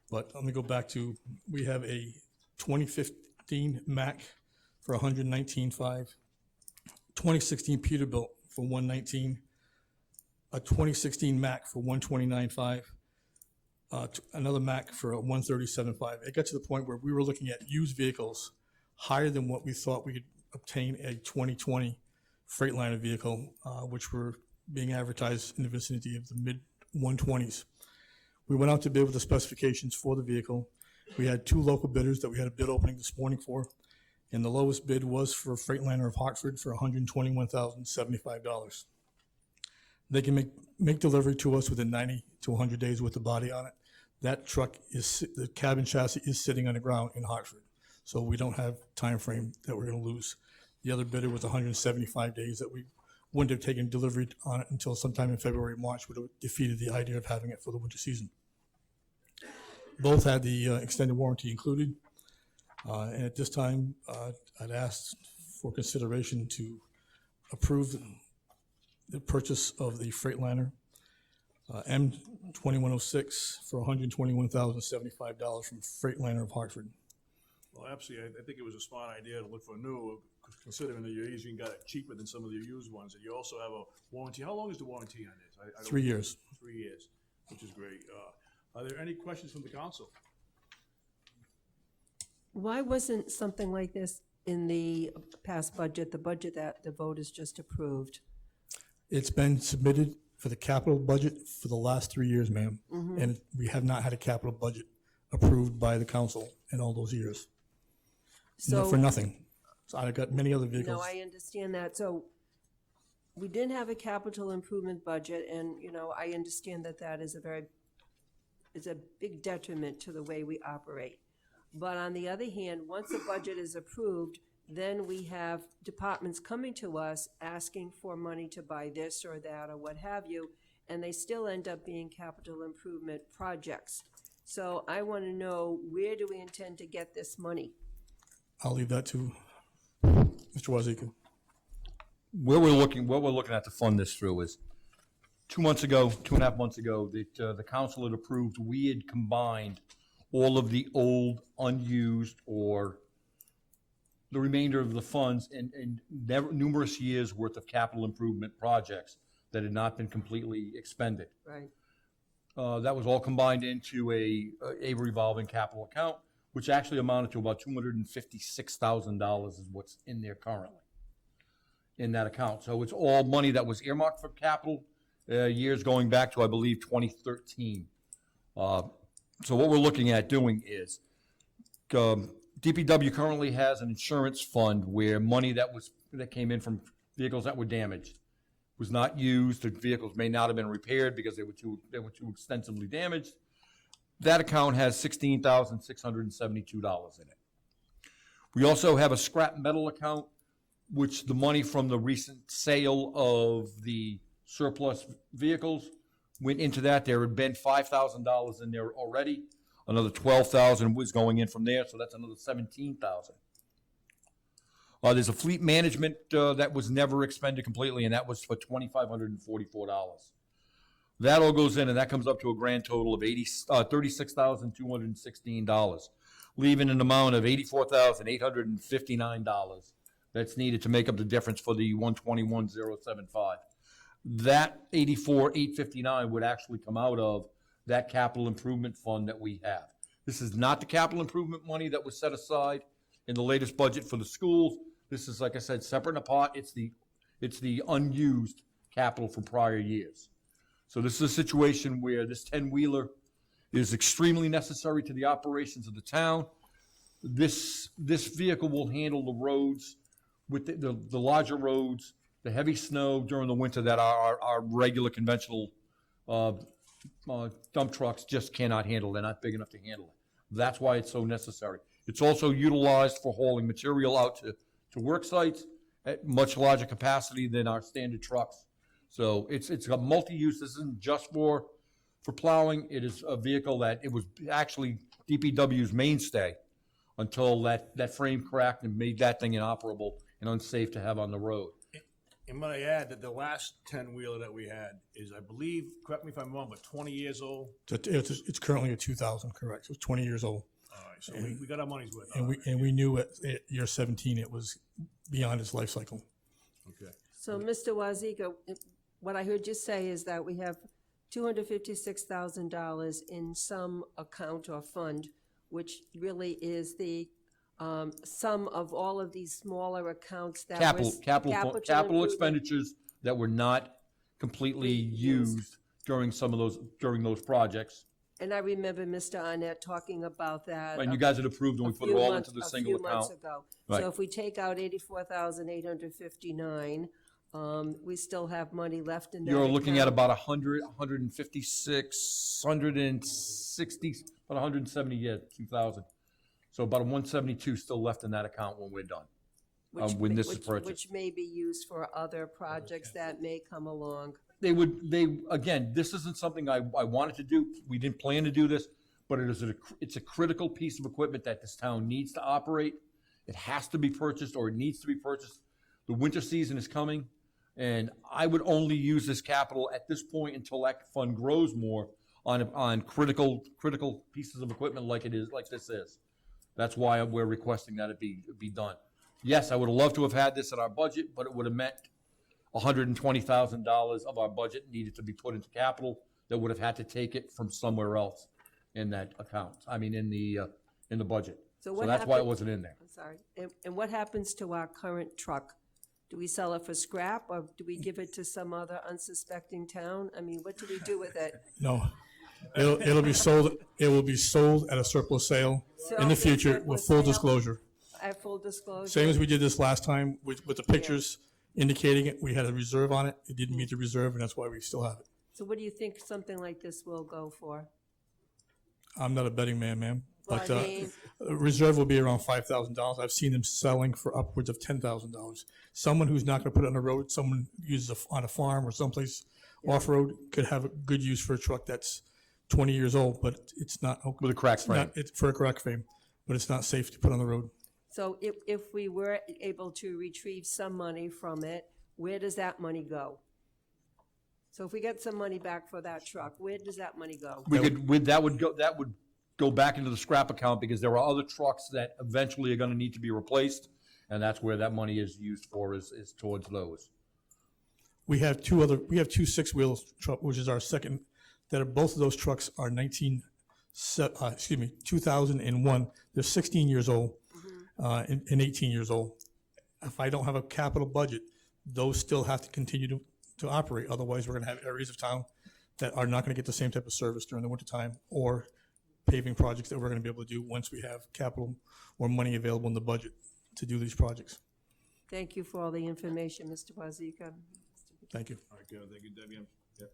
But let me go back to, we have a 2015 Mack for $119,500, 2016 Peterbilt for $119,000, a 2016 Mack for $129,500, another Mack for $137,500. It got to the point where we were looking at used vehicles higher than what we thought we could obtain a 2020 Freightliner vehicle, which were being advertised in the vicinity of the mid-120s. We went out to bid with the specifications for the vehicle. We had 2 local bidders that we had a bid opening this morning for, and the lowest bid was for a Freightliner of Hartford for $121,075. They can make delivery to us within 90 to 100 days with the body on it. That truck the cabin chassis is sitting on the ground in Hartford, so we don't have time frame that we're going to lose. The other bidder was 175 days that we wouldn't have taken delivery on it until sometime in February, March, would have defeated the idea of having it for the winter season. Both had the extended warranty included, and at this time, I'd asked for consideration to approve the purchase of the Freightliner M2106 for $121,075 from Freightliner of Hartford. Well, absolutely, I think it was a smart idea to look for a new, considering that you usually got it cheaper than some of the used ones, and you also have a warranty. How long is the warranty on this? I don't- 3 years. 3 years, which is great. Are there any questions from the council? Why wasn't something like this in the past budget, the budget that the voters just approved? It's been submitted for the capital budget for the last 3 years, ma'am, and we have not had a capital budget approved by the council in all those years. So, For nothing. So I've got many other no, vehicles. I understand that. So we didn't have a capital improvement budget, and, I understand that that is a big detriment to the way we operate. But on the other hand, once a budget is approved, then we have departments coming to us asking for money to buy this or that or what have you, and they still end up being capital improvement projects. So I want to know, where do we intend to get this money? I'll leave that to Mr. Wazika. What we're looking at to fund this through is 2.5 months ago, the council had approved, we had combined all of the old, unused, or the remainder of the funds in numerous years' worth of capital improvement projects that had not been completely expended. Right. That was all combined into a revolving capital account, which actually amounted to about $256,000 is what's in there currently in that account. So it's all money that was earmarked for capital years going back to, I believe, 2013. So what we're looking at doing is DPW currently has an insurance fund where money that came in from vehicles that were damaged was not used. The vehicles may not have been repaired because they were too extensively damaged. That account has $16,672 in it. We also have a scrap metal account, which the money from the recent sale of the surplus vehicles went into that. There had been $5,000 in there already. Another $12,000 was going in from there, so that's another $17,000. There's a fleet management that was never expended completely, and that was for $2,544. That all goes in, and that comes up to a grand total of $36,216, leaving an amount of $84,859 that's needed to make up the difference for the $121,075. That $84,859 would actually come out of that capital improvement fund that we have. This is not the capital improvement money that was set aside in the latest budget for the schools. This is, like I said, separate and apart. It's the unused capital from prior years. So this is a situation where this 10-wheeler is extremely necessary to the operations of the town. This vehicle will handle the roads, with the larger roads, the heavy snow during the winter that our regular conventional dump trucks just cannot handle. They're not big enough to handle it. That's why it's so necessary. It's also utilized for hauling material out to work sites at much larger capacity than our standard trucks. So it's a multi-use. This isn't just for plowing. It is a vehicle that it was actually DPW's mainstay until that frame cracked and made that thing inoperable and unsafe to have on the road. And might I add that the last 10-wheeler that we had is, I believe, correct me if I'm wrong, but 20 years old? It's currently a 2000, correct? It's 20 years old. All right, so we got our money's worth. And we knew at year 17 it was beyond its life cycle. Okay. So, Mr. Wazika, what I heard you say is that we have $256,000 in some account or fund, which really is the sum of all of these smaller accounts that Capital expenditures that were not completely used during those projects. And I remember Mr. Arnett talking about that. And you guys had approved and we put it all into the single account. A few months ago. Right. So if we take out $84,859, we still have money left in that You're looking at account. about 156, 160, about 170, 2,000. So about 172 still left in that account when we're done, when this is purchased. Which may be used for other projects that may come along. Again, this isn't something I wanted to do. We didn't plan to do this, but it's a critical piece of equipment that this town needs to operate. It has to be purchased, or it needs to be purchased. The winter season is coming, and I would only use this capital at this point until that fund grows more on critical pieces of equipment like this is. That's why we're requesting that it be done. Yes, I would have loved to have had this in our budget, but it would have meant $120,000 of our budget needed to be put into capital that would have had to take it from somewhere else in that account. I mean, in the budget. So that's why it wasn't in there. I'm sorry. And what happens to our current truck? Do we sell it for scrap, or do we give it to some other unsuspecting town? I mean, what do we do with it? No, it'll be sold. It will be sold at a surplus sale in the future with full disclosure. At full disclosure? Same as we did this last time with the pictures indicating it. We had a reserve on it. It didn't meet the reserve, and that's why we still have it. So what do you think something like this will go for? I'm not a betting man, ma'am. Well, But I mean, reserve will be around $5,000. I've seen them selling for upwards of $10,000. Someone who's not going to put it on the road, someone uses it on a farm or someplace off-road could have a good use for a truck that's 20 years old, but it's not. With a cracked frame. It's for a crack frame, but it's not safe to put on the road. so if we were able to retrieve some money from it, where does that money go? So if we get some money back for that truck, where does that money go? That would go back into the scrap account because there are other trucks that eventually are gonna need to be replaced, and that's where that money is used for, is towards those. We have two six-wheel truck, which is our second, both of those trucks are 2001. They're 16 years old, and 18 years old. If I don't have a capital budget, those still have to continue to operate. Otherwise, we're gonna have areas of town that are not gonna get the same type of service during the wintertime, or paving projects that we're gonna be able to do once we have capital or money available in the budget to do these projects. Thank you for all the information, Mr. Wazika. Thank you. All right, good. Thank you, Debbie. Yep.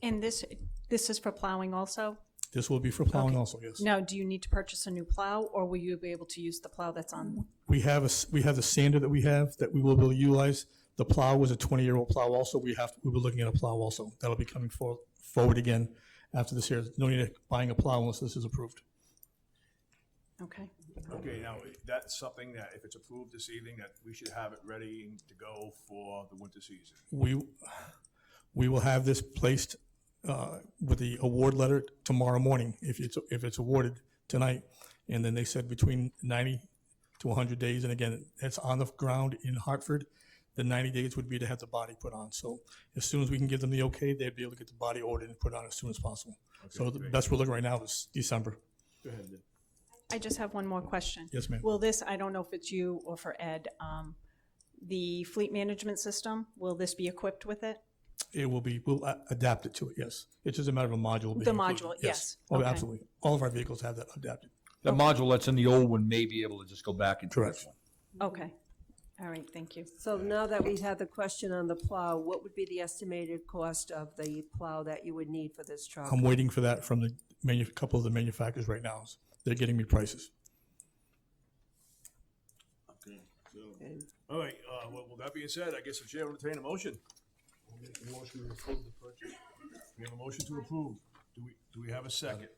And this is for plowing also? This will be for plowing also, yes. Now, do you need to purchase a new plow, or will you be able to use the plow that's on? We have the sander that we have that we will be able to utilize. The plow was a 20-year-old plow also. We're looking at a plow also. That'll be coming forward again after this year. No need of buying a plow unless this is approved. Okay. Okay, now, that's something that if it's approved this evening, that we should have it ready to go for the winter season. We will have this placed with the award letter tomorrow morning if it's awarded tonight. And then they said between 90 to 100 days. And again, it's on the ground in Hartford. The 90 days would be to have the body put on. So as soon as we can give them the okay, they'd be able to get the body ordered and put on as soon as possible. So the best we're looking right now is December. Go ahead, Deb. I just have one more question. Yes, ma'am. Will this, I don't know if it's you or for Ed, the fleet management system, will this be equipped with it? We'll adapt it to it, yes. It's just a matter of a module being The included. module, yes. Oh, Okay. absolutely. All of our vehicles have that adapted. That module that's in the old one may be able to just go back into this Correct. one. Okay. All right, thank you. So now that we had the question on the plow, what would be the estimated cost of the plow that you would need for this truck? I'm waiting for that from the couple of the manufacturers right now. They're getting me prices. Okay, so, all right, well, with that being said, I guess the chair will entertain a motion. We'll make a motion to approve the purchase. We have a motion to approve. Do we have a second?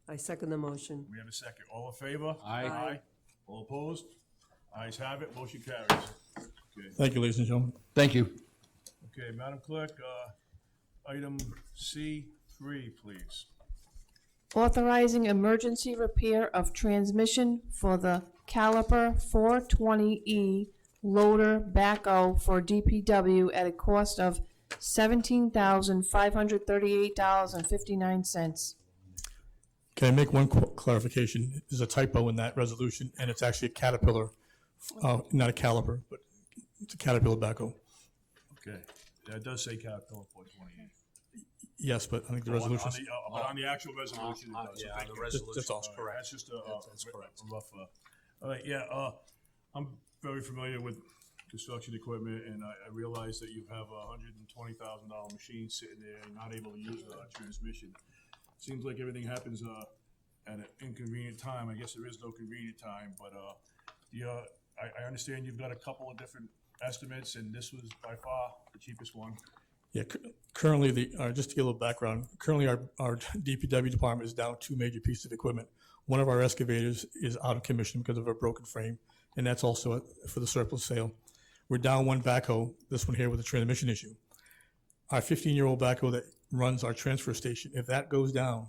I second the motion. We have a second. All in favor? Aye. All opposed? Ayes have it, motion carries. Okay, Thank you, ladies and gentlemen. Thank you. okay, Madam Clerk, item C3, please. Authorizing emergency repair of transmission for the Caliper 420E Loader Backhoe for DPW at a cost of $17,538.59. Can I make one clarification? There's a typo in that resolution, and it's actually a Caterpillar, not a Caliper, but it's a Caterpillar backhoe. Okay, that does say Caterpillar 428. Yes, but I think the resolution. But on the actual resolution, it does. So thank you. That's also correct. That's just a rough, all right, yeah, I'm very familiar with construction equipment, and I realize that you have a $120,000 machine sitting there and not able to use the transmission. Seems like everything happens at an inconvenient time. I guess there is no convenient time, but I understand you've got a couple of different estimates, and this was by far the cheapest one. Yeah, currently just to give a little background, currently our DPW department is down two major pieces of equipment. One of our excavators is out of commission because of a broken frame, and that's also for the surplus sale. We're down one backhoe, this one here with a transmission issue. Our 15-year-old backhoe that runs our transfer station, if that goes down,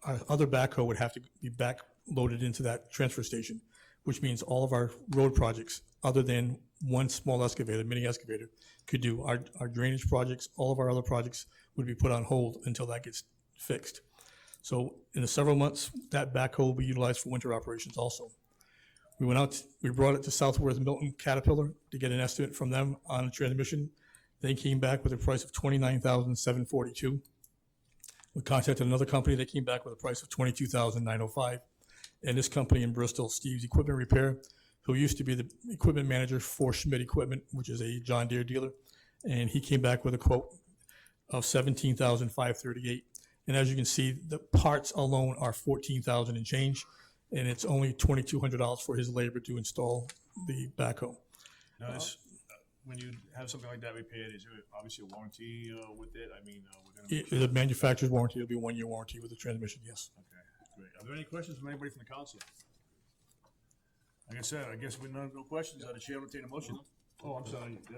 our other backhoe would have to be back loaded into that transfer station, which means all of our road projects, other than one small excavator, mini excavator, could do. Our drainage projects, all of our other projects would be put on hold until that gets fixed. So in the several months, that backhoe will be utilized for winter operations also. We brought it to Southworth Milton Caterpillar to get an estimate from them on a transmission. They came back with a price of $29,742. We contacted another company. They came back with a price of $22,905. And this company in Bristol, Steve's Equipment Repair, who used to be the equipment manager for Schmidt Equipment, which is a John Deere dealer, and he came back with a quote of $17,538. And as you can see, the parts alone are $14,000 and change, and it's only $2,200 for his labor to install the backhoe. Now, this, when you have something like that repaired, is there obviously a warranty with it? I mean, we're gonna. The manufacturer's warranty will be a 1-year warranty with the transmission, yes. Okay, great. Are there any questions from anybody from the council? Like I said, I guess with no questions, the chair will entertain a motion. Oh, I'm sorry. Yeah.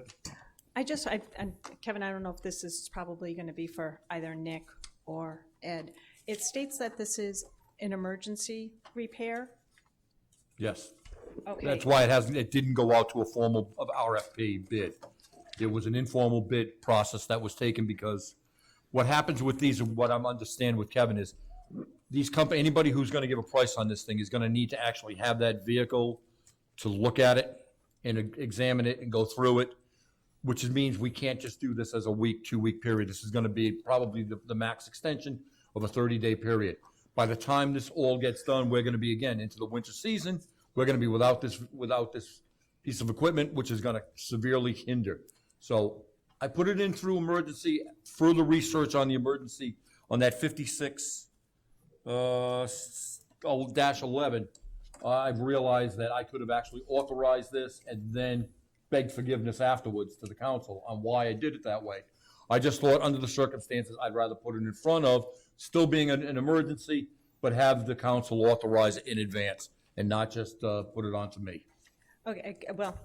And Kevin, I don't know if this is probably going to be for either Nick or Ed. It states that this is an emergency repair. Yes. Okay. That's why it didn't go out to a formal RFP bid. It was an informal bid process that was taken because what happens with these, and what I'm understanding with Kevin is, anybody who's gonna give a price on this thing is gonna need to actually have that vehicle to look at it and examine it and go through it, which means we can't just do this as a week, 2-week period. This is gonna be probably the max extension of a 30-day period. By the time this all gets done, we're gonna be, again, into the winter season. We're gonna be without this piece of equipment, which is gonna severely hinder. So I put it in through emergency, further research on the emergency, on that 56-11, I've realized that I could have actually authorized this and then begged forgiveness afterwards to the council on why I did it that way. I just thought, under the circumstances, I'd rather put it in front of, still being an emergency, but have the council authorize it in advance and not just put it on to me. Okay, well,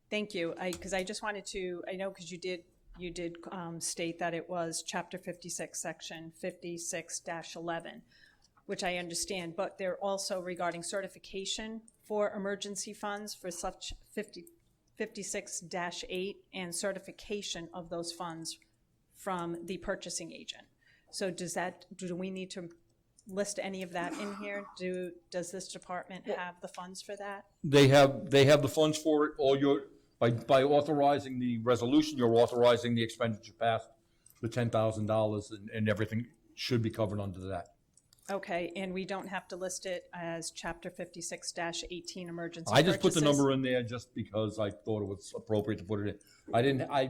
thank you, because I just wanted to, I know, because you did state that it was Chapter 56, Section 56-11, which I understand, but they're also regarding certification for emergency funds for such 56-8 and certification of those funds from the purchasing agent. So do we need to list any of that in here? Does this department have the funds for that? They have the funds for it. By authorizing the resolution, you're authorizing the expenditure past the $10,000, and everything should be covered under that. Okay, and we don't have to list it as Chapter 56-18 emergency I just put the purchases? number in there just because I thought it was appropriate to put it in. I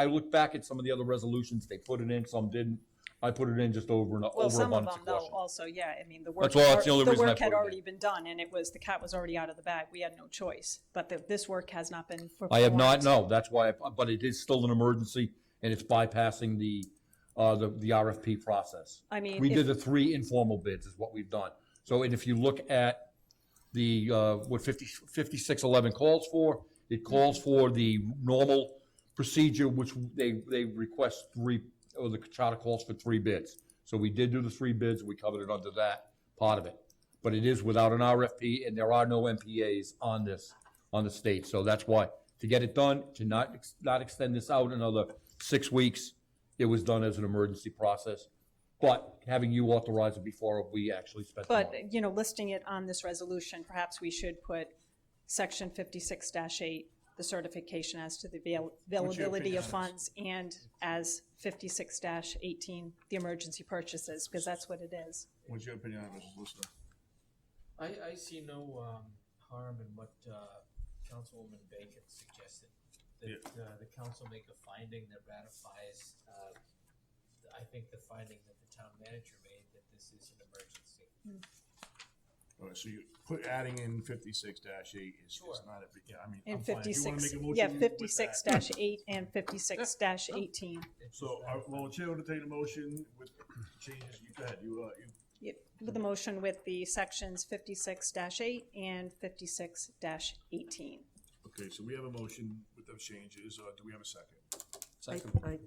looked back at some of the other resolutions, they put it in, some didn't. I put it in just over Well, abundance some of of them though, caution. also, yeah, I mean, the work, That's all, that's the only the reason I work put had it in. already been done, and the cat was already out of the bag, we had no choice, but this work has not been performed. I have not, no, that's why, but it is still an emergency, and it's bypassing the RFP process. I mean, We did the 3 informal bids is what we've done. So, and if you look at what 5611 calls for, it calls for the normal procedure, which they request 3, or the charter calls for 3 bids. So we did do the 3 bids, we covered it under that part of it. But it is without an RFP, and there are no MPAs on this, on the state. So that's why, to get it done, to not extend this out another 6 weeks, it was done as an emergency process. But having you authorize it before we actually spent the money. but, listing it on this resolution, perhaps we should put Section 56-8, the certification as to the availability of funds, and as 56-18, the emergency purchases, because that's what it is. What's your opinion on it, Mrs. Lister? I see no harm in what Councilwoman Bacon suggested, that the council make a finding that ratifies, I think, the finding that the town manager made, that this is an emergency. All right, so you put adding in 56-8 is not a big, yeah, I mean, And I'm fine. If you wanna 56, make a motion yeah, with that. 56-8 and 56-18. So, well, the chair will entertain a motion with changes. You go ahead, you Yep, with the motion with the sections 56-8 and 56-18. okay, so we have a motion with those changes. Do we have a second? Okay.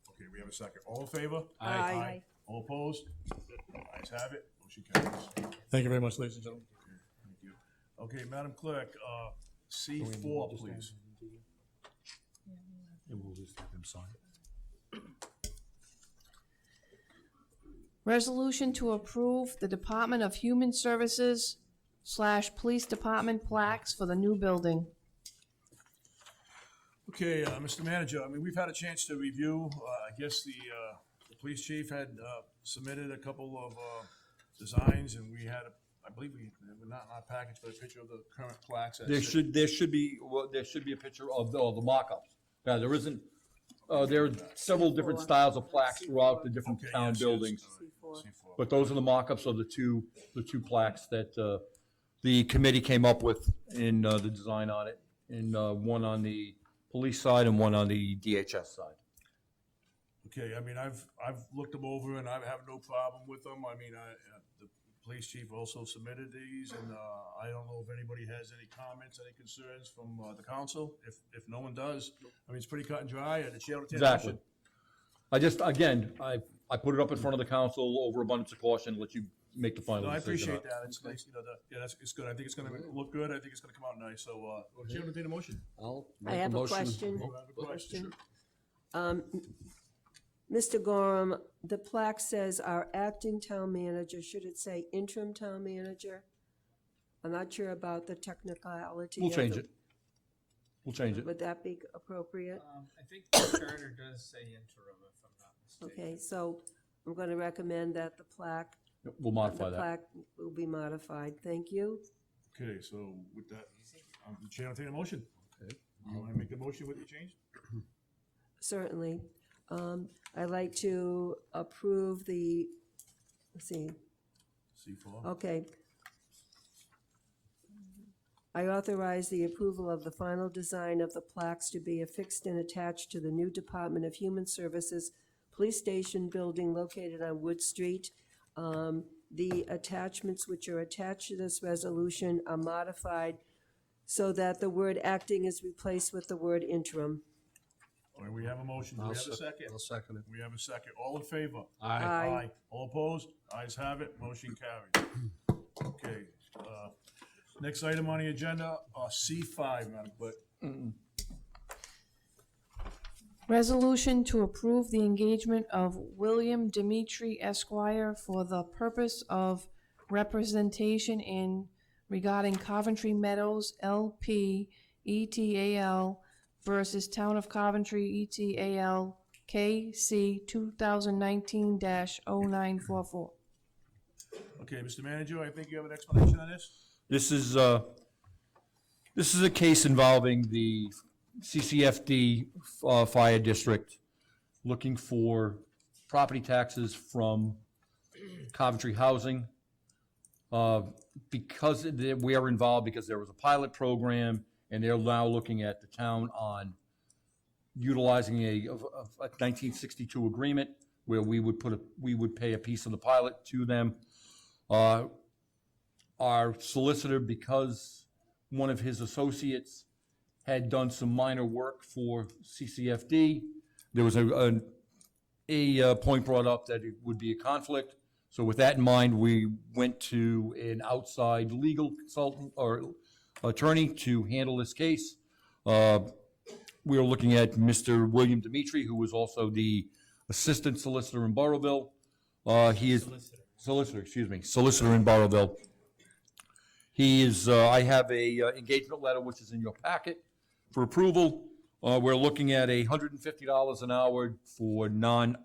Okay, we have a second. All in favor? Aye. All opposed? Ayes have it. Motion carries. Thank you very much, ladies and gentlemen. Thank you. Okay, Madam Clerk, C4, please. And we'll just have them sign. Resolution to approve the Department of Human Services / Police Department plaques for the new building. Okay, Mr. Manager, I mean, we've had a chance to review, I guess the police chief had submitted a couple of designs, and we had, I believe we not in our package, but a picture of the current plaques. There should be a picture of the mock-ups. Now, there isn't, There are several different styles of plaques throughout the different Okay, town yes, yes. buildings. C4. C4. But those are the mock-ups of the two plaques that the committee came up with in the design on it, and one on the police side and one on the DHS side. Okay, I mean, I've looked them over and I have no problem with them. I mean, the police chief also submitted these, and I don't know if anybody has any comments, any concerns from the council. If no one does, I mean, it's pretty cut and dry, and the chair will take a Exactly. motion. I just, again, I put it up in front of the council over abundance of caution, let you make the final No, I decision. appreciate that. It's nice, you know, it's good. I think it's gonna look good. I think it's gonna come out nice. So, chair will take a motion. I'll I make a have a motion. question. You have a question? Mr. Gorham, the plaque says our acting town manager, should it say interim town manager? I'm not sure about the technicality. We'll of change the- it. We'll change it. Would that be appropriate? I think the charter does say interim, if I'm not mistaken. Okay, so I'm going to recommend that the plaque, We'll modify the that. plaque will be modified. Thank you. Okay, so with that, the chair will take a motion. Okay. You wanna make the motion with the change? Certainly. I'd like to approve the, let's see, C4. okay. I authorize the approval of the final design of the plaques to be affixed and attached to the new Department of Human Services Police Station building located on Wood Street. The attachments which are attached to this resolution are modified so that the word acting is replaced with the word interim. All right, we have a motion. Do we have a second? I'll second it. We have a second. All in favor? Aye. All opposed? Ayes have it. Motion carried. Okay, next item on the agenda, C5, Madam Clerk. Resolution to approve the engagement of William Dimitri Esquire for the purpose of representation in regarding Coventry Meadows LP et.al. versus Town of Coventry et.al. KC 2019-0944. Okay, Mr. Manager, I think you have an explanation on this? This is a case involving the CCFD fire district looking for property taxes from Coventry Housing. Because we are involved, because there was a pilot program, and they're now looking at the town on utilizing a 1962 agreement where we would pay a piece of the pilot to them. Our solicitor, because one of his associates had done some minor work for CCFD, there was a point brought up that it would be a conflict. So with that in mind, we went to an outside legal consultant or attorney to handle this case. We were looking at Mr. William Dimitri, who was also the assistant solicitor in Burrowville. He is solicitor in Burrowville. He is. I have a engagement letter which is in your packet for approval. We're looking at $150 an hour for non-court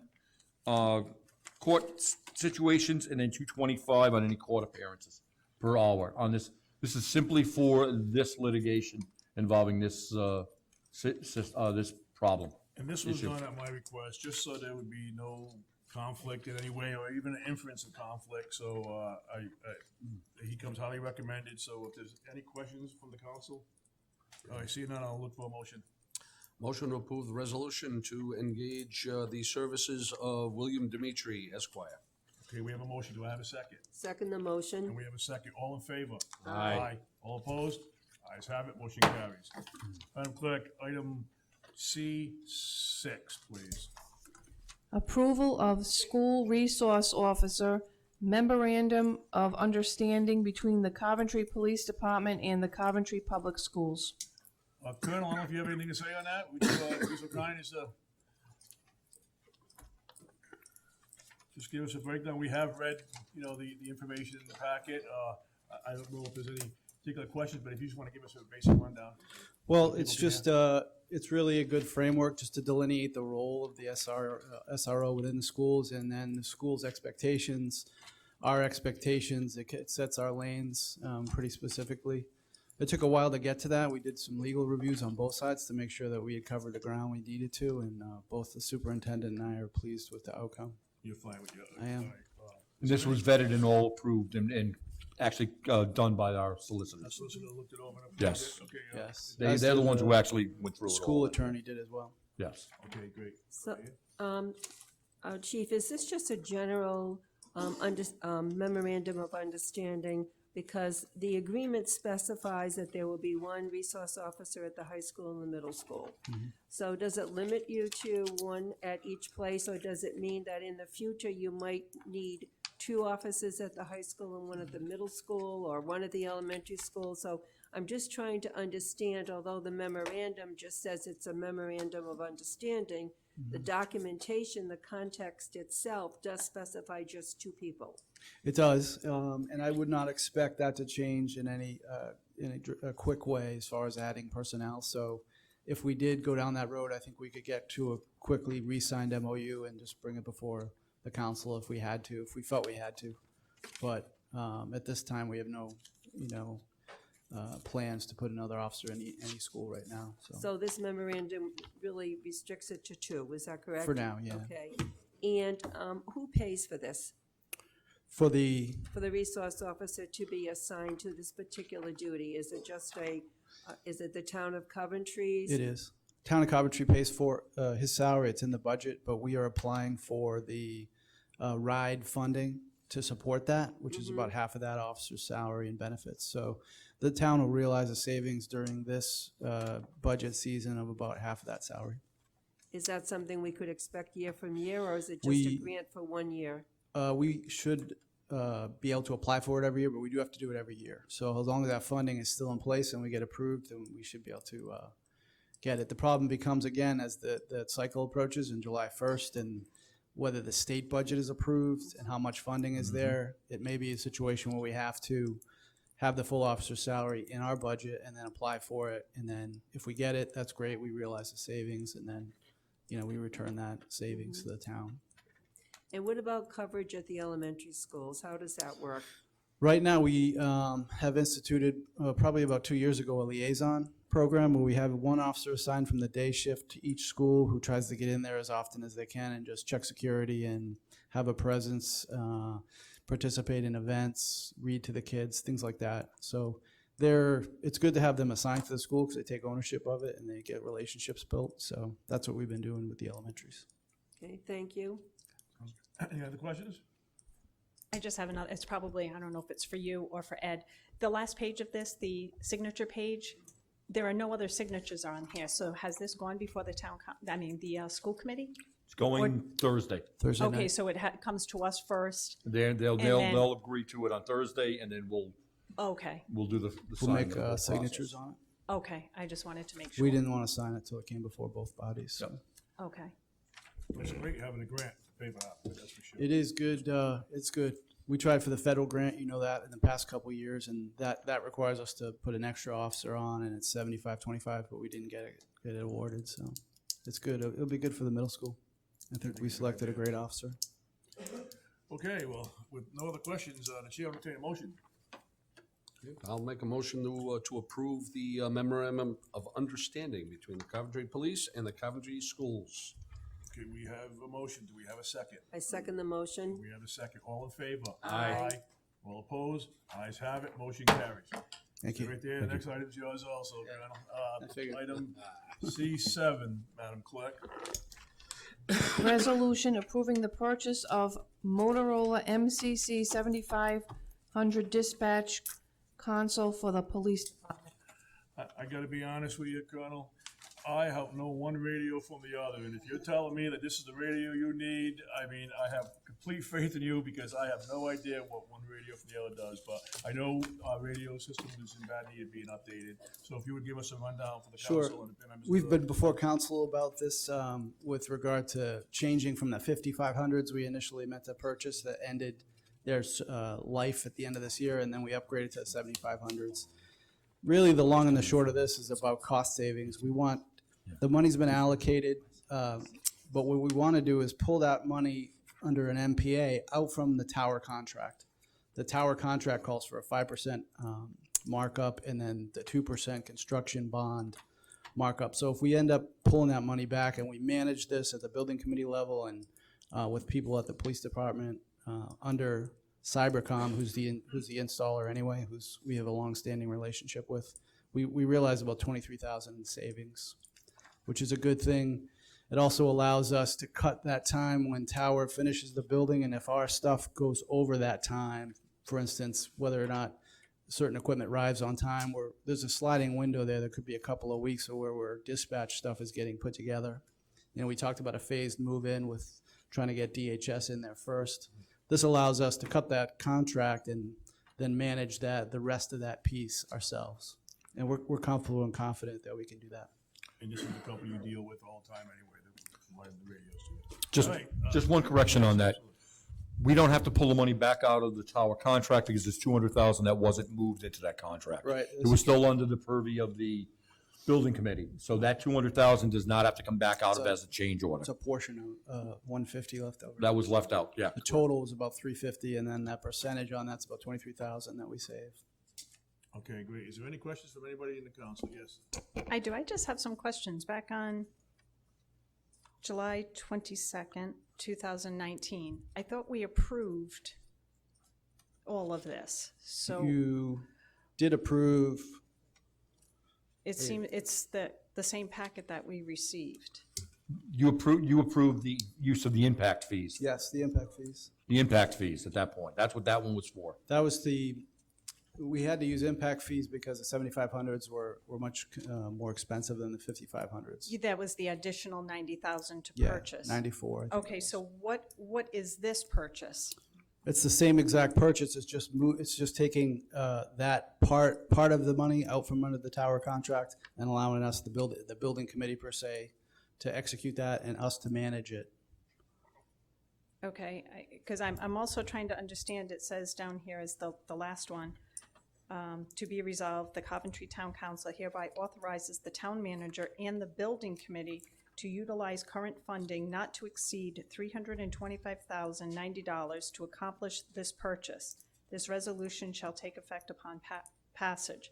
situations, and then $225 on any court appearances per hour on this. This is simply for this litigation involving this this problem. And this was issue. done at my request, just so there would be no conflict in any way, or even an inference of conflict. So he comes highly recommended. So if there's any questions from the council, I see none, I'll look for a motion. Motion to approve the resolution to engage the services of William Dimitri Esquire. Okay, we have a motion. Do I have a second? Second the And motion. we have a second. All in favor? Aye. All opposed? Ayes have it. Motion carries. Madam Clerk, item C6, please. Approval of School Resource Officer Memorandum of Understanding between the Coventry Police Department and the Coventry Public Schools. Colonel, I don't know if you have anything to say on that. Would you be so kind as to just give us a breakdown? We have read, the information in the packet. I don't know if there's any particular questions, but if you just want to give us a basic rundown. Well, it's just, it's really a good framework just to delineate the role of the SRO within the schools, and then the school's expectations, our expectations. It sets our lanes pretty specifically. It took a while to get to that. We did some legal reviews on both sides to make sure that we had covered the ground we needed to, and both the superintendent and I are pleased with the outcome. You're fine with your? I am. all right, And this was vetted and all approved and actually done by our Our solicitors. solicitor looked it over and approved Yes. it? Okay, Yes. They, As they're the did ones who actually went through it all. School attorney did as well. Yes. Okay, great. So, Chief, is this just a general memorandum of understanding? Because the agreement specifies that there will be one resource officer at the high school and the middle school. So does it limit you to one at each place, or does it mean that in the future you might need two officers at the high school and one at the middle school, or one at the elementary school? So I'm just trying to understand, although the memorandum just says it's a memorandum of understanding, the documentation, the context itself does specify just two people. It does, and I would not expect that to change in a quick way as far as adding personnel. So if we did go down that road, I think we could get to a quickly re-signed MOU and just bring it before the council if we had to, if we felt we had to. But at this time, we have no, plans to put another officer in any school right now. So this memorandum really restricts it to two, is that correct? For now, yeah. Okay. And who pays for this? For the For the resource officer to be assigned to this particular duty? Is it just is it the town of Coventry's? It is. Town of Coventry pays for his salary. It's in the budget, but we are applying for the ride funding to support that, which is about half of that officer's salary and benefits. So the town will realize a savings during this budget season of about half of that salary. Is that something we could expect year from year, or is it just a We- grant for 1 year? We should be able to apply for it every year, but we do have to do it every year. So as long as that funding is still in place and we get approved, then we should be able to get it. The problem becomes, again, as the cycle approaches in July 1st, and whether the state budget is approved and how much funding is there. It may be a situation where we have to have the full officer salary in our budget and then apply for it. And then if we get it, that's great. We realize the savings, and then, we return that savings to the town. And what about coverage at the elementary schools? How does that work? Right now, we have instituted, probably about 2 years ago, a liaison program where we have one officer assigned from the day shift to each school who tries to get in there as often as they can and just check security and have a presence, participate in events, read to the kids, things like that. So it's good to have them assigned to the school because they take ownership of it and they get relationships built. So that's what we've been doing with the elementaries. Okay, thank you. Any other questions? I just have another, it's probably, I don't know if it's for you or for Ed. The last page of this, the signature page, there are no other signatures on here. So has this gone before the the school committee? It's going Thursday. Thursday Okay, night. so it comes to us first. They'll then- they'll agree to it on Thursday, and then Okay, we'll do the We'll signing make of the whole signatures process. on it. okay, I just wanted to make sure. We didn't want to sign it till it came before both bodies. So. Okay. It's great having a grant to pay for that, that's for sure. It is good. It's good. We tried for the federal grant, that, in the past couple of years, and that requires us to put an extra officer on, and it's 75-25, but we didn't get it awarded, so it's good. It'll be good for the middle school. I think we selected a great officer. Okay, well, with no other questions, the chair will entertain a motion. I'll make a motion to approve the memorandum of understanding between the Coventry Police and the Coventry Schools. Okay, we have a motion. Do we have a second? I second the motion. We have a second. All in favor? Aye. All opposed? Ayes have it. Motion carries. Thank you. Right there. The next item is yours also, I figured. Colonel. Item C7, Madam Clerk. Resolution approving the purchase of Motorola MCC 7500 dispatch console for the police department. I gotta be honest with you, Colonel. I have no one radio from the other, and if you're telling me that this is the radio you need, I mean, I have complete faith in you because I have no idea what one radio from the other does, but I know our radio system is in bad need of being updated. So if you would give us a rundown for the Sure. council and the members of We've the- been before council about this with regard to changing from the 5500s we initially meant to purchase that ended their life at the end of this year, and then we upgraded to the 7500s. Really, the long and the short of this is about cost savings. The money's been allocated, but what we want to do is pull that money under an MPA out from the tower contract. The tower contract calls for a 5% markup and then the 2% construction bond markup. So if we end up pulling that money back and we manage this at the building committee level and with people at the police department under Cybercom, who's the installer anyway, we have a long-standing relationship with, we realize about 23,000 in savings, which is a good thing. It also allows us to cut that time when Tower finishes the building, and if our stuff goes over that time, for instance, whether or not certain equipment arrives on time, there's a sliding window there. There could be a couple of weeks where dispatch stuff is getting put together. We talked about a phased move-in with trying to get DHS in there first. This allows us to cut that contract and then manage the rest of that piece ourselves. And we're comfortable and confident that we can do that. And this is the company you deal with all the time anyway, the radios to you. Just one correction on that. We don't have to pull the money back out of the tower contract because there's 200,000 that wasn't moved into that contract. Right. It was still under the purview of the building committee. So that 200,000 does not have to come back out of as a change order. It's a portion of 150 left over. That was left out, yeah. The total was about 350, and then that percentage on that's about 23,000 that we save. Okay, great. Is there any questions from anybody in the council? Yes. I do. I just have some questions. Back on July 22nd, 2019, I thought we approved all of this. So You did approve, it seems it's the same packet that we received. You approved the use of the impact fees. yes, the impact fees. The impact fees at that point. That's what that one was for. That was we had to use impact fees because the 7500s were much more expensive than the 5500s. That was the additional 90,000 to Yeah, purchase. 94. I think Okay, it was. so what is this purchase? It's the same exact purchase. It's just taking that part of the money out from under the tower contract and allowing us the building committee per se to execute that and us to manage it. Okay, because I'm also trying to understand, it says down here is the last one. To be resolved, the Coventry Town Council hereby authorizes the town manager and the building committee to utilize current funding not to exceed $325,090 to accomplish this purchase. This resolution shall take effect upon passage.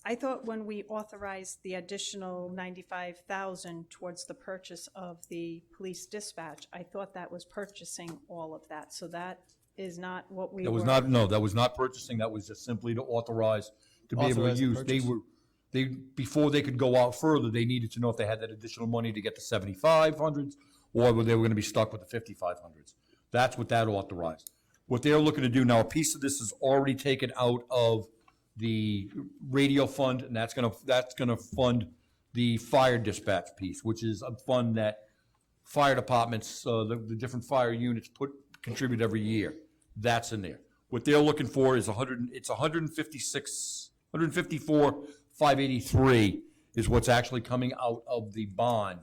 I thought when we authorized the additional $95,000 towards the purchase of the police dispatch, I thought that was purchasing all of that. So that is not what we That were. was not, no, that was not purchasing. That was just simply to authorize to be able to Authorize the use. purchase. Before they could go out further, they needed to know if they had that additional money to get the 7500s or whether they were going to be stuck with the 5500s. That's what that authorized. What they're looking to do now, a piece of this is already taken out of the radio fund, and that's going to fund the fire dispatch piece, which is a fund that fire departments, the different fire units contribute every year. That's in there. What they're looking for is 154,583 is what's actually coming out of the bond,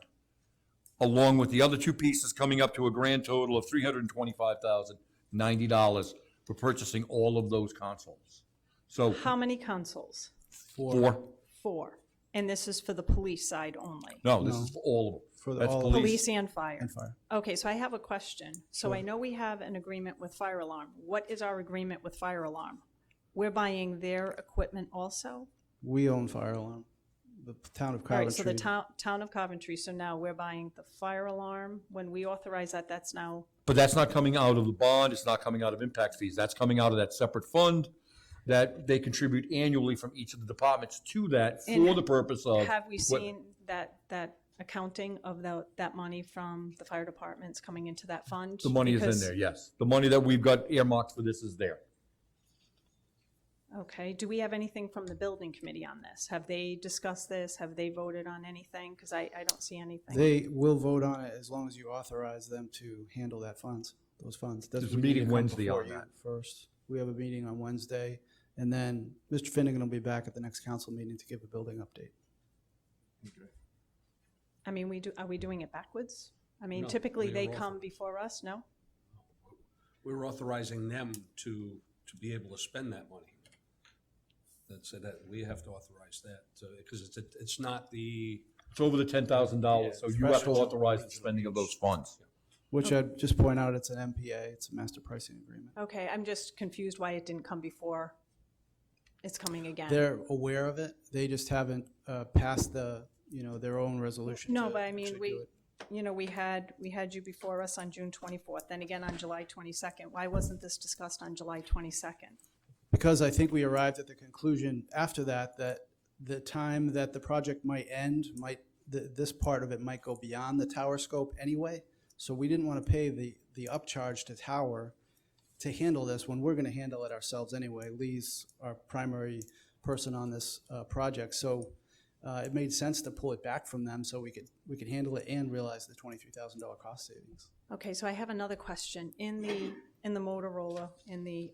along with the other two pieces coming up to a grand total of $325,090 for purchasing all of those consoles. So How many consoles? four. 4. And this is for the police side only? No, this is for all of them. For That's all police. Police and fire? and fire. Okay, so I have a question. So I know we have an agreement with fire alarm. What is our agreement with fire alarm? We're buying their equipment also? We own fire alarm. The town of All right, so the Coventry. town of Coventry, so now we're buying the fire alarm. When we authorize that, that's now, But that's not coming out of the bond, it's not coming out of impact fees, that's coming out of that separate fund that they contribute annually from each of the departments to that for And the purpose of. have we what- seen that accounting of that money from the fire departments coming into that fund? The money is in Because- there, yes. The money that we've got earmarked for this is there. Okay, do we have anything from the building committee on this? Have they discussed this? Have they voted on anything? Because I don't see anything. They will vote on it as long as you authorize them to handle those funds. There's a We need meeting to come Wednesday before on you that. First, we have a meeting on Wednesday, and then Mr. Finnegan will be back at the next council meeting to give a building update. I mean, are we doing it backwards? I mean, No, typically we they are come before us, no? We're authorizing them to be able to spend that money. That we have to authorize that, because it's not the, It's over the $10,000, so you have to threshold authorize the spending of those funds. Which I'd just point out, it's an MPA, it's a master pricing agreement. Okay, I'm just confused why it didn't come before it's coming again. They're aware of it. They just haven't passed the, their own resolution. No, to but I mean, actually do it. we had you before us on June 24th, then again on July 22nd. Why wasn't this discussed on July 22nd? Because I think we arrived at the conclusion after that, that the time that the project might end, this part of it might go beyond the tower scope anyway. So we didn't want to pay the upcharge to tower to handle this when we're going to handle it ourselves anyway. Lee's our primary person on this project. So it made sense to pull it back from them so we could handle it and realize the $23,000 cost savings. Okay, so I have another question. In the Motorola, in the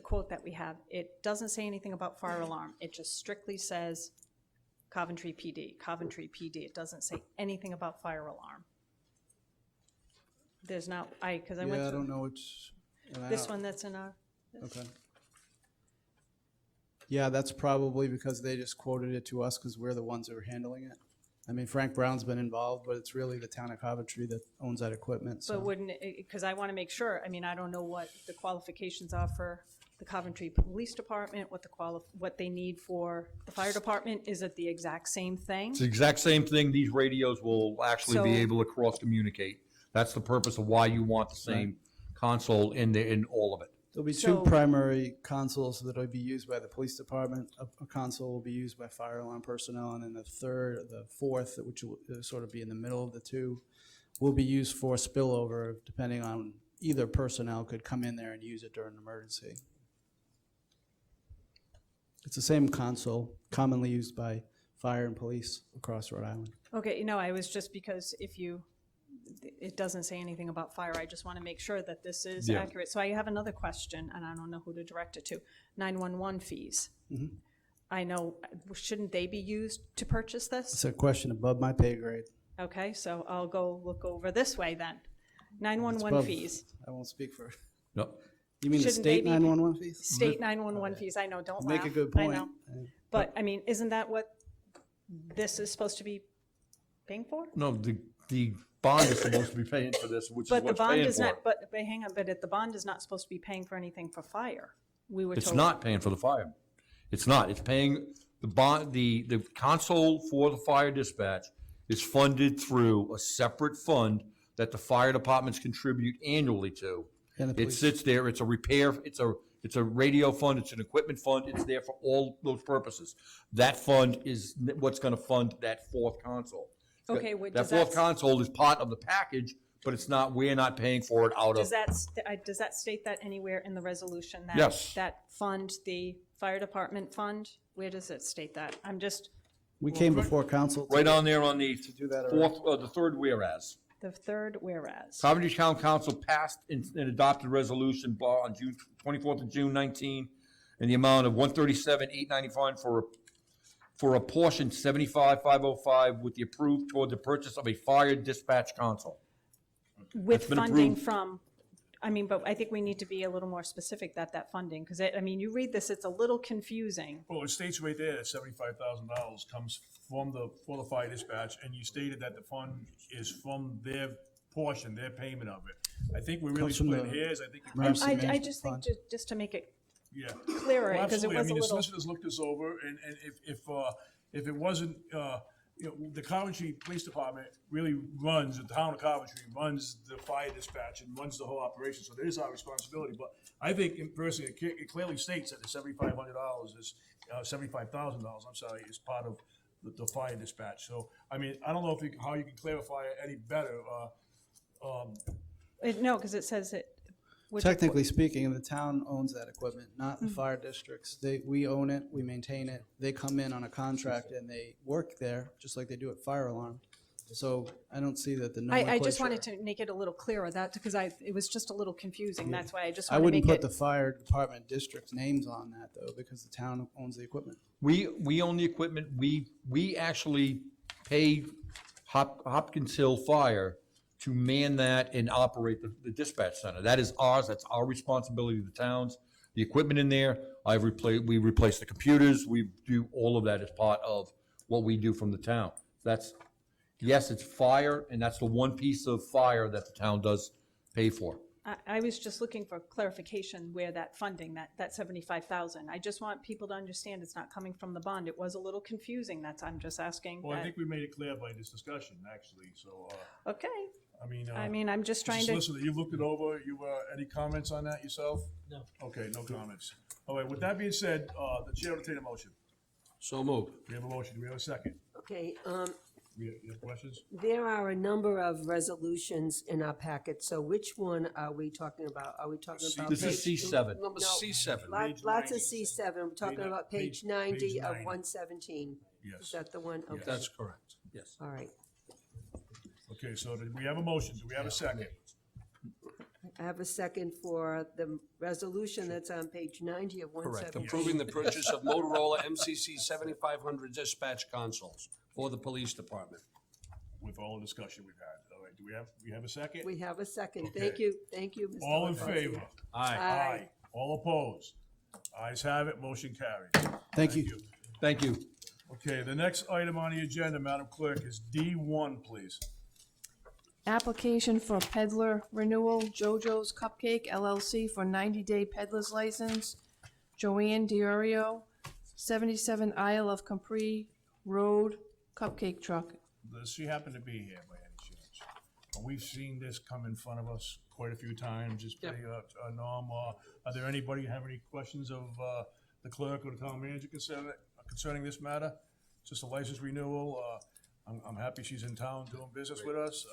quote that we have, it doesn't say anything about fire alarm. It just strictly says Coventry PD, Coventry PD. It doesn't say anything about fire alarm. There's not, because I went Yeah, I through don't know which. this one that's in our, Okay. Yeah, that's probably because they just quoted it to us because we're the ones that are handling it. I mean, Frank Brown's been involved, but it's really the town of Coventry that owns that equipment. So. but wouldn't, because I want to make sure, I mean, I don't know what the qualifications are for the Coventry Police Department, what they need for the fire department. Is it the exact same thing? It's the exact same thing. These radios will actually be So- able to cross-communicate. That's the purpose of why you want the same console in all of it. There'll be So- two primary consoles that will be used by the police department. A console will be used by fire alarm personnel, and then the fourth, which will sort of be in the middle of the two, will be used for spillover, depending on either personnel could come in there and use it during an emergency. It's the same console commonly used by fire and police across Rhode Island. Okay, I was just because it doesn't say anything about fire. I just want to make sure that this is Yeah. accurate. So I have another question, and I don't know who to direct it to. 911 fees. I know, shouldn't they be used to purchase this? It's a question above my pay grade. Okay, so I'll go look over this way then. It's 911 above- fees. I won't speak for, No. you mean the Shouldn't they state be- 911 fees? State 911 fees, I know, don't You laugh. make a good I point. know. But, I mean, isn't that what this is supposed to be paying for? No, the bond is supposed to be paying for this, which is But the what's bond paying is for not, it. but hang on, but the bond is not supposed to be paying for anything for fire. We were told. It's not paying for the fire. It's not. It's paying the bond, the console for the fire dispatch is funded through a separate fund that the fire departments contribute annually to. And the It police. sits there, it's a repair, it's a radio fund, it's an equipment fund, it's there for all those purposes. That fund is what's gonna fund that fourth console. Okay, That does fourth that, console is part of the package, but it's not, we're not paying for it out of. does that state that anywhere in the resolution? That Yes. That fund, the fire department fund? Where does it state that? I'm just, We came before council. Right on there on the do that fourth, the third whereas. the third whereas. Coventry Town Council passed and adopted resolution on June, 24th of June 19, in the amount of $137,895 for a portion 75,505 with the approved toward the purchase of a fire dispatch console. With That's been funding approved. from, I mean, but I think we need to be a little more specific that funding, because I mean, you read this, it's a little confusing. Well, it states right there that $75,000 comes for the fire dispatch, and you stated that the fund is from their portion, their payment of it. I think we're really Comes from splitting the hairs. I think you emergency probably, I management just think, fund. just to make it yeah. clearer, Well, because it absolutely. I was a mean, the little. solicitors looked this over, and if it wasn't, the Coventry Police Department really runs, the town of Coventry runs the fire dispatch and runs the whole operation, so it is our responsibility. But I think, personally, it clearly states that the $7,500 is, $75,000, I'm sorry, is part of the fire dispatch. So, I mean, I don't know how you can clarify it any better. No, because it says it. Technically speaking, the town owns that equipment, not the fire districts. We own it, we maintain it. They come in on a contract and they work there, just like they do at fire alarm. So I don't see that the nomenclature. I just wanted to make it a little clearer, because it was just a little confusing, that's why I just I want to wouldn't make put it. the fire department district's names on that, though, because the town owns the equipment. We own the equipment, we actually pay Hopkins Hill Fire to man that and operate the dispatch center. That is ours, that's our responsibility, the towns. The equipment in there, we replace the computers, we do all of that as part of what we do from the town. Yes, it's fire, and that's the one piece of fire that the town does pay for. I was just looking for clarification where that funding, that 75,000. I just want people to understand it's not coming from the bond. It was a little confusing, I'm just asking Well, I that. think we made it clear by this discussion, actually, so, Okay, I mean, I'm just trying Mrs. to, Solicitor, you looked it over, any comments on that yourself? No. Okay, no comments. All right, with that being said, the chair will entertain a motion. So moved. We have a motion, do we have a second? Okay, You have questions? there are a number of resolutions in our packet, so which one are we talking about? Are we talking about? This is page- C7. Number No. C7. Page Lots of 90. C7, I'm talking Page- about page page 90 of 90. 117. Is Yes. that the one? Okay. That's correct, yes. All right. Okay, so we have a motion, do we have a second? I have a second for the resolution that's on page 90 of Correct. 117. Approving the purchase of Motorola MCC 7500 dispatch consoles for the police department. With all the discussion we've had. All right, do we have a second? We have a second. Okay. Thank you, Mr. All in Alfonsi. favor? Aye. Aye. All opposed? Ayes have it, motion carries. Thank you. Thank you. Okay, the next item on the agenda, Madam Clerk, is D1, please. Application for Peddler Renewal, JoJo's Cupcake LLC for 90-day peddler's license. Joanne Diorio, 77 Isle of Capri Road, Cupcake Truck. Does she happen to be here by any chance? We've seen this come in front of us quite a few times, it's pretty normal. Are there anybody have any questions of the clerk or the town manager concerning this matter? Just a license renewal. I'm happy she's in town doing business with us.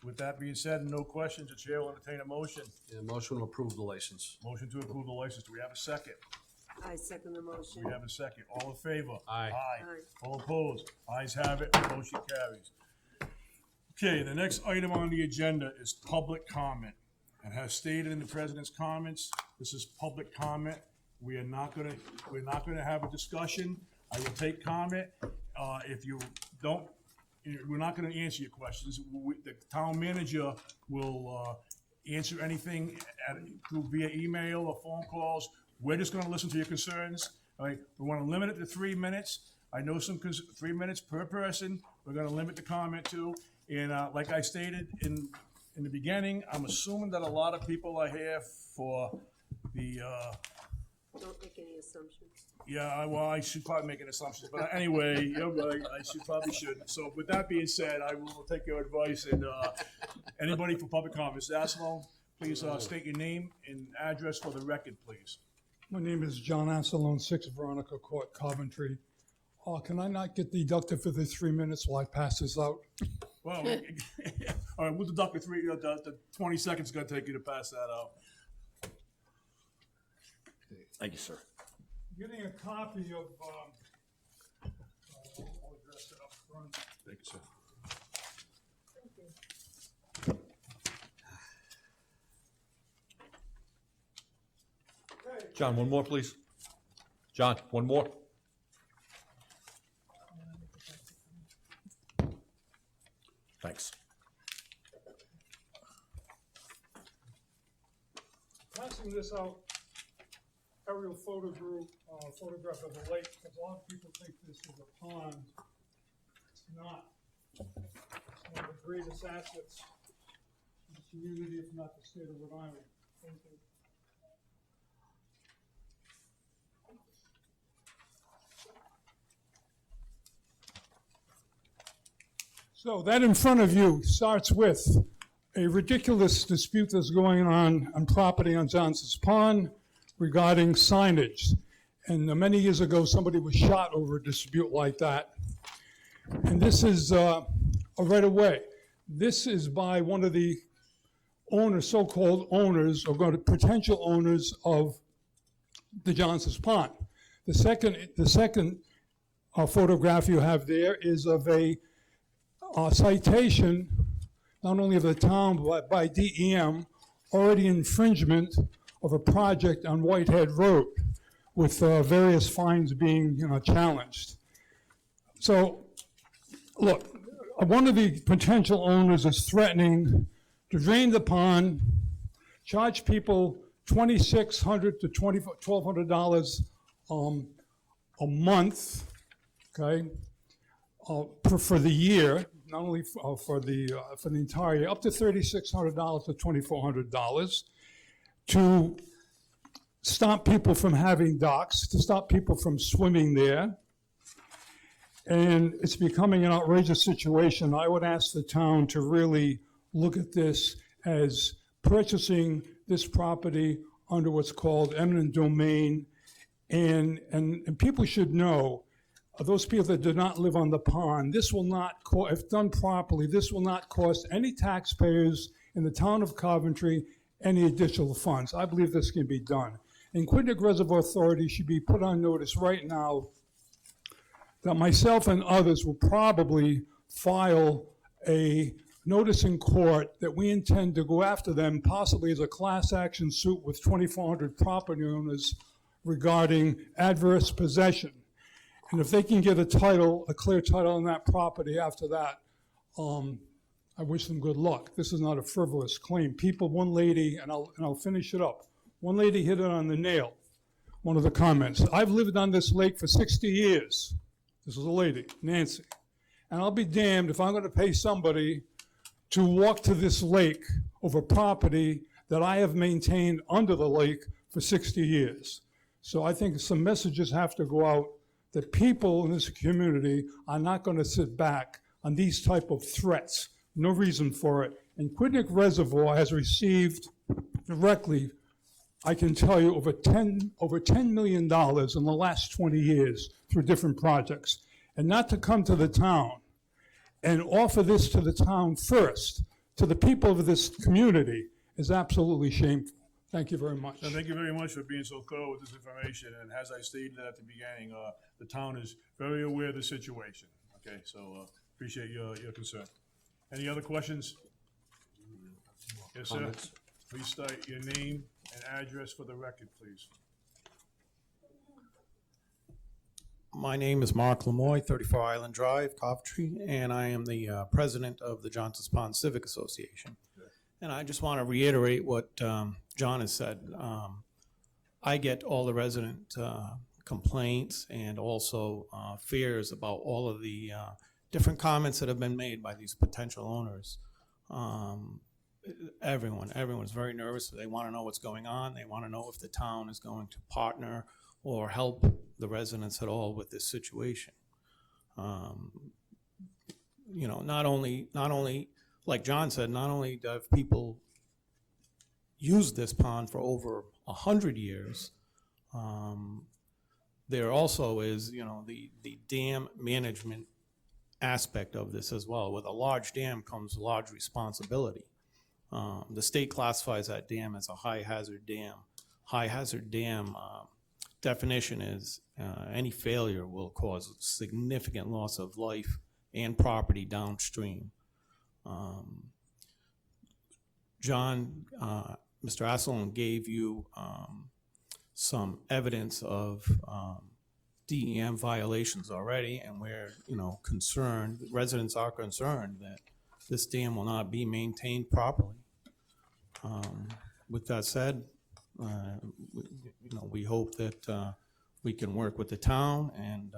With that being said, no questions, the chair will entertain a motion. Yeah, motion to approve the license. Motion to approve the license. Do we have a second? I second the motion. We have a second. All in favor? Aye. Aye. Aye. All opposed? Ayes have it. Motion carries. Okay, the next item on the agenda is public comment. And as stated in the president's comments, this is public comment. We're not gonna have a discussion. I will take comment. If you don't, we're not gonna answer your questions. The town manager will answer anything through via email or phone calls. We're just gonna listen to your concerns. All right, we wanna limit it to 3 minutes. I know 3 minutes per person. We're gonna limit the comment to. And like I stated in the beginning, I'm assuming that a lot of people are here for the, Don't make any assumptions. yeah, well, I should probably make an assumption, but anyway, you're right, probably shouldn't. So with that being said, I will take your advice, and anybody for public comments, Aslo, please state your name and address for the record, please. My name is John Ansalone, 6 Veronica Court, Coventry. Can I not get deducted for the 3 minutes while I pass this out? Well, all right, we'll deduct the 20 seconds it's gonna take you to pass that out. Thank you, sir. Getting a copy of, I'll address it up front. Thank you, sir. John, one more, please. John, one more. Thanks. Passing this out, aerial photograph of the lake, because a lot of people think this is a pond. It's not. It's one of the greatest assets in the community, if not the state of Rhode Island. Thank you. So that in front of you starts with a ridiculous dispute that's going on property on Johnson's Pond regarding signage. And many years ago, somebody was shot over a dispute like that. And this is a right-of-way. This is by one of the owners, so-called owners, or potential owners of the Johnson's Pond. The second photograph you have there is of a citation, not only of the town, but by DEM, already infringement of a project on Whitehead Road, with various fines being, challenged. So, look, one of the potential owners is threatening to drain the pond, charge people $2,600 to $1,200 a month, okay, for the year. not only for the entire year, up to $3,600 to $2,400, to stop people from having docks, to stop people from swimming there. And it's becoming an outrageous situation. I would ask the town to really look at this as purchasing this property under what's called eminent domain. And people should know, those people that do not live on the pond, this will not, if done properly, this will not cost any taxpayers in the town of Coventry any additional funds. I believe this can be done. And Quinnipiac Reservoir Authority should be put on notice right now that myself and others will probably file a notice in court that we intend to go after them, possibly as a class action suit with 2,400 property owners regarding adverse possession. And if they can get a title, a clear title on that property after that, I wish them good luck. This is not a frivolous claim. One lady, and I'll finish it up. One lady hit it on the nail, one of the comments. I've lived on this lake for 60 years. This is a lady, Nancy. And I'll be damned if I'm going to pay somebody to walk to this lake over property that I have maintained under the lake for 60 years. So I think some messages have to go out that people in this community are not going to sit back on these type of threats. No reason for it. And Quinnipiac Reservoir has received directly, I can tell you, over $10 million in the last 20 years through different projects. And not to come to the town and offer this to the town first, to the people of this community, is absolutely shameful. Thank you very much. And thank you very much for being so thorough with this information. And as I stated at the beginning, the town is very aware of the situation. Okay, so appreciate your concern. Any other questions? Yes, sir. Comments? Please state your name and address for the record, please. My name is Mark Lamoy, 34 Island Drive, Coventry, and I am the president of the Johnson's Pond Civic Association. And I just want to reiterate what John has said. I get all the resident complaints and also fears about all of the different comments that have been made by these potential owners. Everyone's very nervous. They want to know what's going on. They want to know if the town is going to partner or help the residents at all with this situation. You know, not only, like John said, not only have people used this pond for over 100 years, there also is, you know, the dam management aspect of this as well. With a large dam comes large responsibility. The state classifies that dam as a high hazard dam. High hazard dam definition is any failure will cause significant loss of life and property downstream. John, Mr. Asselin gave you some evidence of DEM violations already, and we're, you know, concerned, residents are concerned that this dam will not be maintained properly. With that said, you know, we hope that we can work with the town and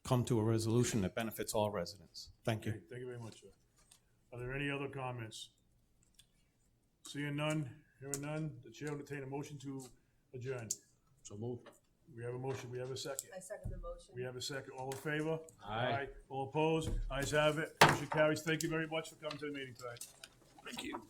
come to a resolution that benefits all residents. Thank you. Okay, thank you very much, sir. Are there any other comments? Seeing none, hearing none, the chair will entertain a motion to adjourn. So move. We have a motion, we have a second. I second the motion. We have a second. All in favor? Aye. All opposed? Ayes have it. Motion carries. Thank you very much for coming to the meeting tonight. Thank you.